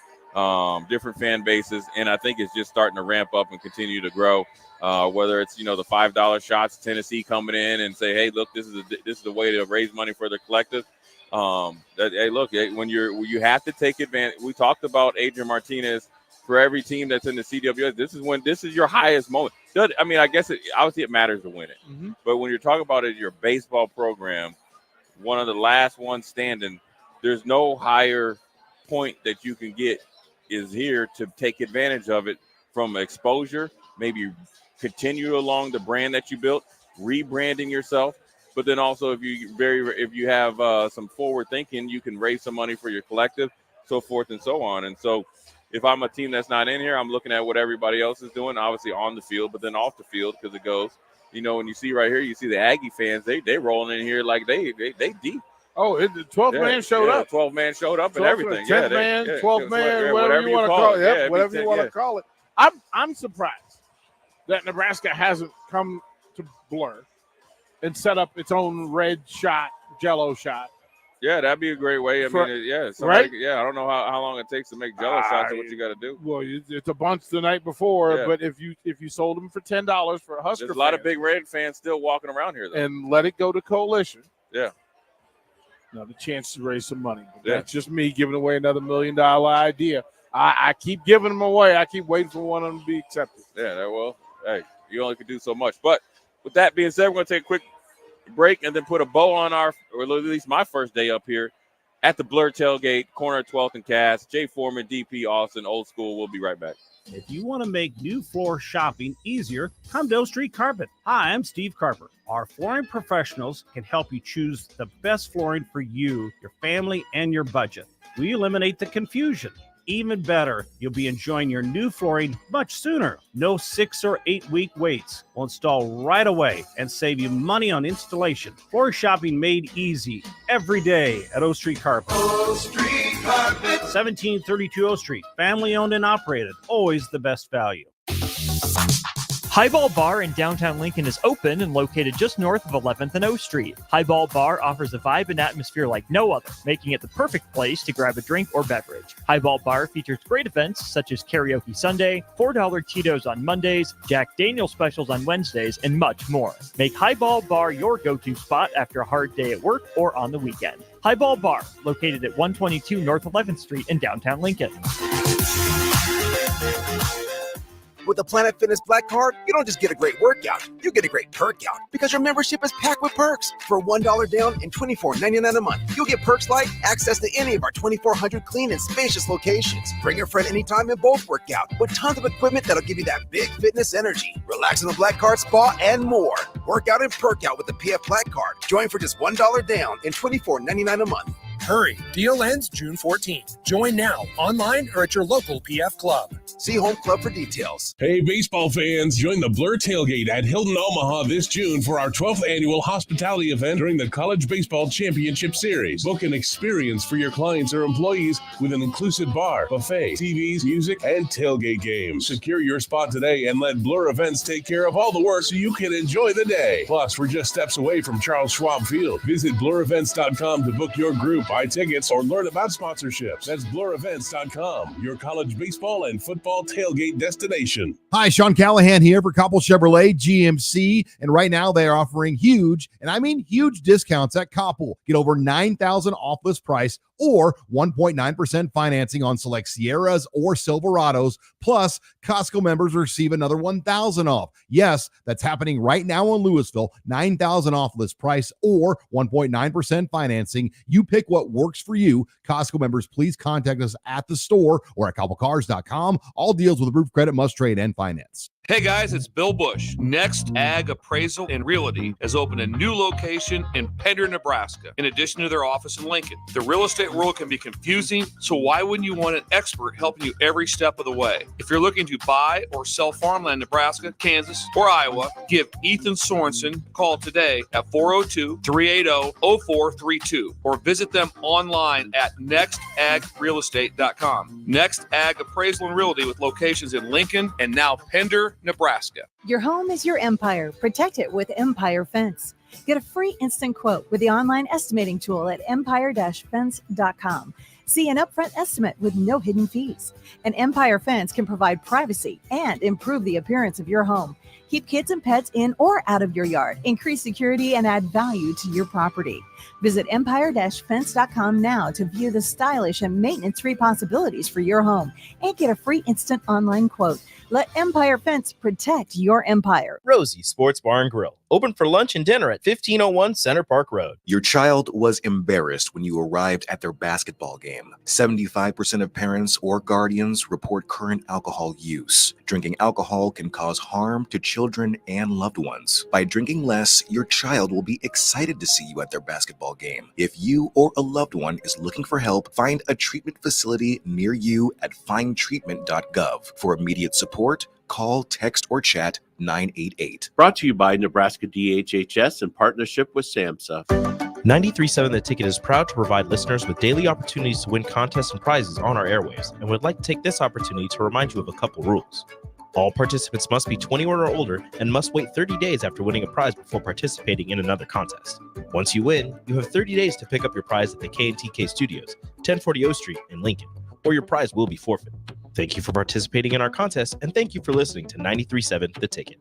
different fan bases, and I think it's just starting to ramp up and continue to grow. Whether it's the $5 shots, Tennessee coming in and say, hey, look, this is the way to raise money for the collective. Hey, look, when you have to take advantage. We talked about Adrian Martinez. For every team that's in the CWS, this is your highest moment. I mean, I guess obviously it matters to win it, but when you're talking about it, your baseball program, one of the last ones standing, there's no higher point that you can get is here to take advantage of it from exposure, maybe continue along the brand that you built, rebranding yourself, but then also if you have some forward thinking, you can raise some money for your collective, so forth and so on. And so if I'm a team that's not in here, I'm looking at what everybody else is doing, obviously on the field, but then off the field because it goes. When you see right here, you see the Aggie fans, they rolling in here like they deep. Oh, the 12th man showed up. 12 man showed up and everything. 10th man, 12th man, whatever you want to call it. Whatever you want to call it. I'm surprised that Nebraska hasn't come to Blur and set up its own red shot, Jello shot. Yeah, that'd be a great way. I mean, right? Yeah, I don't know how long it takes to make Jello shots or what you got to do. Well, it's a bunch the night before, but if you sold them for $10 for a Husker, there's a lot of Big Red fans still walking around here, though. And let it go to Coalition. Yeah. Another chance to raise some money. That's just me giving away another $1 million idea. I keep giving them away. I keep waiting for one of them to be accepted. Yeah, well, hey, you only can do so much. But with that being said, we're going to take a quick break and then put a bow on or at least my first day up here at the Blur Tailgate, corner 12th and Cass. Jay Foreman, DP Austin, Old School. We'll be right back. If you want to make new floor shopping easier, come to O Street Carpet. Hi, I'm Steve Carper. Our flooring professionals can help you choose the best flooring for you, your family, and your budget. We eliminate the confusion. Even better, you'll be enjoying your new flooring much sooner. No 6 or 8 week waits. We'll install right away and save you money on installation. Floor shopping made easy every day at O Street Carpet. O Street Carpet. 1732 O Street. Family owned and operated. Always the best value. Highball Bar in downtown Lincoln is open and located just north of 11th and O Street. Highball Bar offers a vibe and atmosphere like no other, making it the perfect place to grab a drink or beverage. Highball Bar features great events such as Karaoke Sunday, $4 Tito's on Mondays, Jack Daniel's specials on Wednesdays, and much more. Make Highball Bar your go-to spot after a hard day at work or on the weekend. Highball Bar, located at 122 North 11th Street in downtown Lincoln. With the Planet Fitness Black Card, you don't just get a great workout, you get a great perk out because your membership is packed with perks. For $1 down and $24.99 a month, you'll get perks like access to any of our 2,400 clean and spacious locations. Bring your friend anytime and both work out with tons of equipment that'll give you that big fitness energy. Relax in the Black Card Spa and more. Work out and perk out with the PF Black Card. Join for just $1 down and $24.99 a month. Hurry, deal ends June 14th. Join now, online or at your local PF Club. See Home Club for details. Hey, baseball fans, join the Blur Tailgate at Hilton Omaha this June for our 12th annual hospitality event during the College Baseball Championship Series. Book an experience for your clients or employees with an inclusive bar, buffet, TVs, music, and tailgate games. Secure your spot today and let Blur Events take care of all the work so you can enjoy the day. Plus, we're just steps away from Charles Schwab Field. Visit blurevents.com to book your group, buy tickets, or learn about sponsorships. That's blurevents.com, your college baseball and football tailgate destination. Hi, Sean Callahan here for Copple Chevrolet GMC, and right now they are offering huge, and I mean huge discounts at Copple. Get over $9,000 off list price or 1.9% financing on select Sierras or Silverados. Plus, Costco members receive another $1,000 off. Yes, that's happening right now in Louisville. $9,000 off list price or 1.9% financing. You pick what works for you. Costco members, please contact us at the store or at CoppleCars.com. All deals with approved credit must trade and finance. Hey guys, it's Bill Bush. Next Ag Appraisal and Realty has opened a new location in Pender, Nebraska, in addition to their office in Lincoln. The real estate world can be confusing, so why wouldn't you want an expert helping you every step of the way? If you're looking to buy or sell farmland in Nebraska, Kansas, or Iowa, give Ethan Sorensen a call today at 402-380-0432 or visit them online at nextagrealestate.com. Next Ag Appraisal and Realty with locations in Lincoln and now Pender, Nebraska. Your home is your empire. Protect it with Empire Fence. Get a free instant quote with the online estimating tool at empire-fence.com. See an upfront estimate with no hidden fees. An Empire Fence can provide privacy and improve the appearance of your home. Keep kids and pets in or out of your yard. Increase security and add value to your property. Visit empire-fence.com now to view the stylish and maintenance-free possibilities for your home and get a free instant online quote. Let Empire Fence protect your empire. Rosie Sports Bar and Grill, open for lunch and dinner at 1501 Center Park Road. Your child was embarrassed when you arrived at their basketball game. 75% of parents or guardians report current alcohol use. Drinking alcohol can cause harm to children and loved ones. By drinking less, your child will be excited to see you at their basketball game. If you or a loved one is looking for help, find a treatment facility near you at findtreatment.gov. For immediate support, call, text, or chat 988. Brought to you by Nebraska DHHS in partnership with SAMHSA. 93.7 The Ticket is proud to provide listeners with daily opportunities to win contests and prizes on our airwaves, and would like to take this opportunity to remind you of a couple rules. All participants must be 21 or older and must wait 30 days after winning a prize before participating in another contest. Once you win, you have 30 days to pick up your prize at the K&TK Studios, 1040 O Street in Lincoln, or your prize will be forfeit. Thank you for participating in our contest, and thank you for listening to 93.7 The Ticket.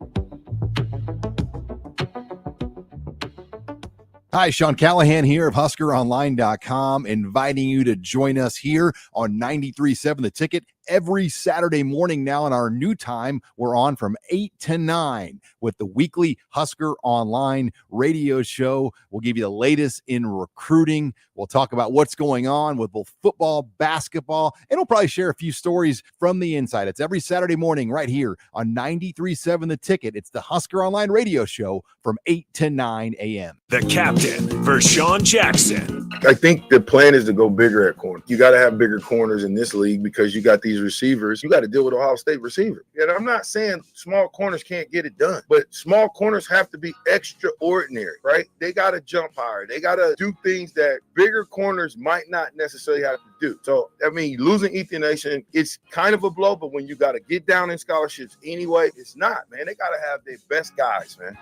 Hi, Sean Callahan here of HuskerOnline.com, inviting you to join us here on 93.7 The Ticket every Saturday morning now. In our new time, we're on from 8 to 9 with the weekly Husker Online radio show. We'll give you the latest in recruiting. We'll talk about what's going on with both football, basketball, and we'll probably share a few stories from the inside. It's every Saturday morning right here on 93.7 The Ticket. It's the Husker Online radio show from 8 to 9 a.m. The captain, Vershawn Jackson. I think the plan is to go bigger at corner. You got to have bigger corners in this league because you got these receivers. You got to deal with Ohio State receivers. And I'm not saying small corners can't get it done, but small corners have to be extraordinary, right? They got to jump higher. They got to do things that bigger corners might not necessarily have to do. So, I mean, losing Ethan Nation, it's kind of a blow, but when you got to get down in scholarships anyway, it's not, man. They got to have their best guys, man.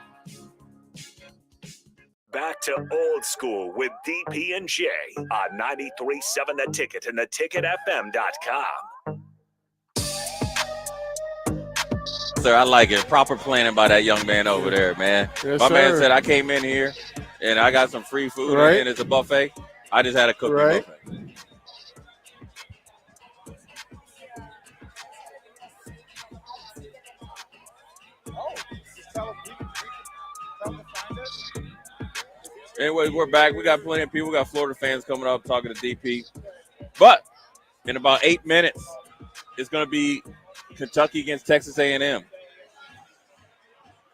Back to old school with DP and J on 93.7 The Ticket and theticketfm.com. Sir, I like it. Proper planning by that young man over there, man. Yes, My man sir. said, I came in here and I got some free food Right. and it's a buffet. I just had a cookie Right. buffet. Anyway, we're back. We got plenty of people. We got Florida fans coming up talking to DP. But in about 8 minutes, it's going to be Kentucky against Texas A&M.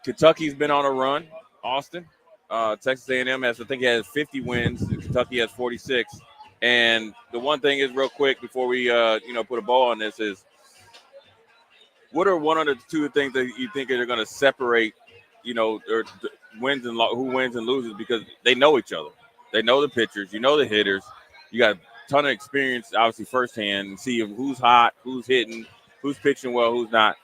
Kentucky's been on a run, Austin. Texas A&M has 50 wins. Kentucky has 46. And the one thing is, real quick, before we put a bow on this, is what are one of the two things that you think are going to separate, or wins and who wins and loses, because they know each other. They know the pitchers. The hitters. You got a ton of experience, obviously, firsthand, and see who's hot, who's hitting, who's pitching well, who's not.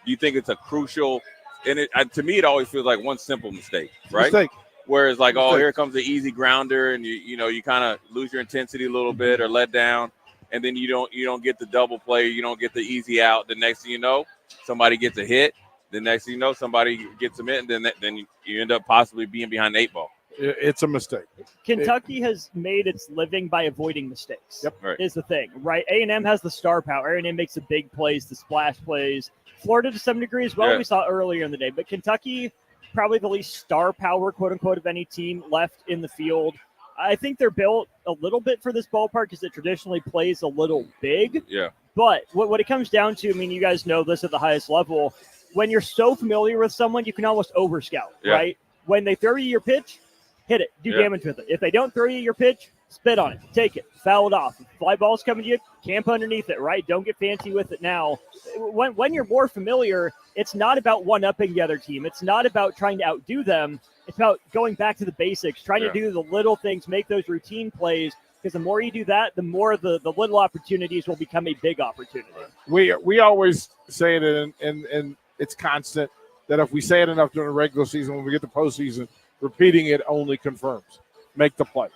Do you think it's a crucial – and to me, it always feels like one simple mistake, right? Whereas here comes the easy grounder, and you kind of lose your intensity a little bit or let down, and then you don't get the double play, you don't get the easy out. The next thing you know, somebody gets a hit. The next thing you know, somebody gets them in, and then you end up possibly being behind the 8 ball. It's a mistake. Kentucky has made its living by avoiding mistakes. Yep. Right. Is the thing, right? A&M has the star power. A&M makes the big plays, the splash plays. Florida to some degree as well, we saw earlier in the day. But Kentucky, probably the least star power, quote-unquote, of any team left in the field. I think they're built a little bit for this ballpark because it traditionally plays a little big. Yeah. But what it comes down to, you guys know this at the highest level, when you're so familiar with someone, you can almost over-scout, right? When they throw you your pitch, hit it, do damage with it. If they don't throw you your pitch, spit on it, take it, foul it off. If fly ball's coming to you, camp underneath it, right? Don't get fancy with it now. When you're more familiar, it's not about one-upping the other team. It's not about trying to outdo them. It's about going back to the basics, trying to do the little things, make those routine plays, because the more you do that, the more the little opportunities will become a big opportunity. We always say it, and it's constant, that if we say it enough during the regular season, when we get to postseason, repeating it only confirms. Make the play.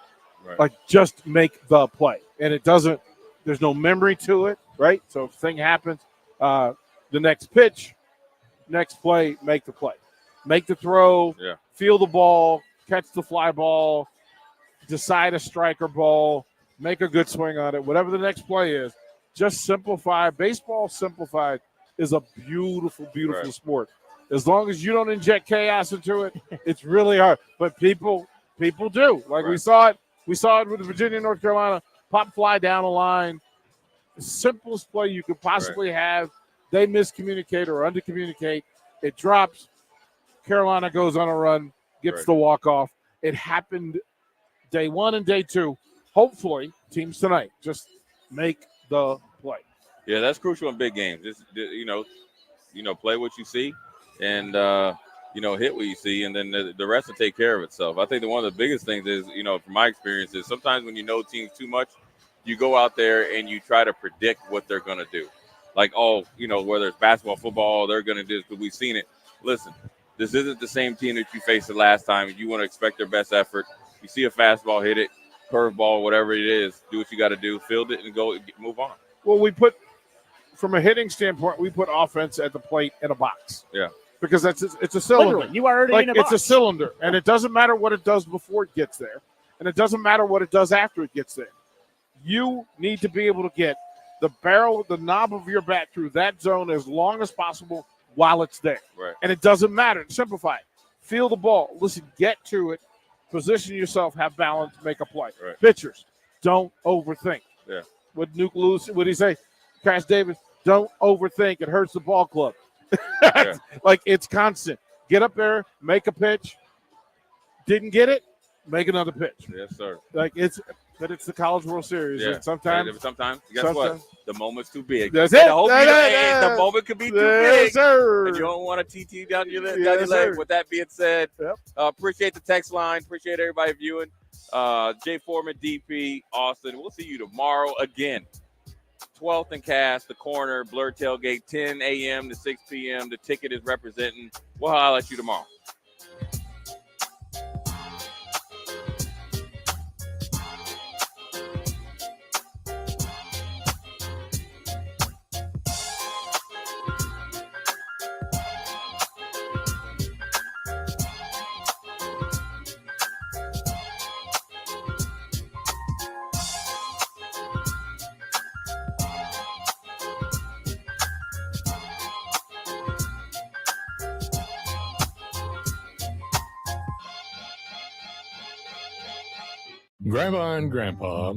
Right. Just make the play. And it doesn't, there's no memory to it, right? So if a thing happens, the next pitch, next play, make the play. Make the throw, feel the ball, catch the fly ball, decide a striker ball, make a good swing on it, whatever the next play is. Just simplify. Baseball simplified is a beautiful, beautiful sport. As long as you don't inject chaos into it, it's really hard. But people do. We saw it. We saw it with Virginia, North Carolina. Pop fly down the line. The simplest play you could possibly have. They miscommunicate or undercommunicate. It drops. Carolina goes on a run, gets the walk-off. It happened day 1 and day 2. Hopefully, teams tonight just make the play. Yeah, that's crucial in big games. Just, play what you see and, hit what you see, and then the rest will take care of itself. I think that one of the biggest things is, from my experience, is sometimes when you know teams too much, you go out there and you try to predict what they're going to do. Whether it's basketball, football, they're going to do this because we've seen it. Listen, this isn't the same team that you faced the last time. You want to expect their best effort. You see a fastball, hit it, curveball, whatever it is, do what you got to do, field it, and go move on. Well, from a hitting standpoint, we put offense at the plate in a box. Yeah. Because it's a cylinder. Literally, you are already in a box. It's a cylinder, and it doesn't matter what it does before it gets there, and it doesn't matter what it does after it gets there. You need to be able to get the barrel, the knob of your bat through that zone as long as possible while it's there. Right. And it doesn't matter. Simplify it. Feel the ball. Listen, get to it. Position yourself. Have balance. Make a play. Right. Pitchers, don't overthink. Yeah. What Nuke Lewis, what did he say? Crash Davis, don't overthink. It hurts the ball club. It's constant. Get up there, make a pitch. Didn't get it, make another pitch. Yes, sir. It's the College World Series. Yeah. And sometimes, guess what? The moment's too big. That's it. The moment could be too big. Sir. And you don't want a TT down your leg. Sir. With that being said, appreciate the text line. Appreciate everybody viewing. Jay Foreman, DP, Austin. We'll see you tomorrow again. 12th and Cass, the corner, Blur Tailgate, 10 a.m. to 6 p.m. The ticket is representing. We'll holler at you tomorrow. Grandma and Grandpa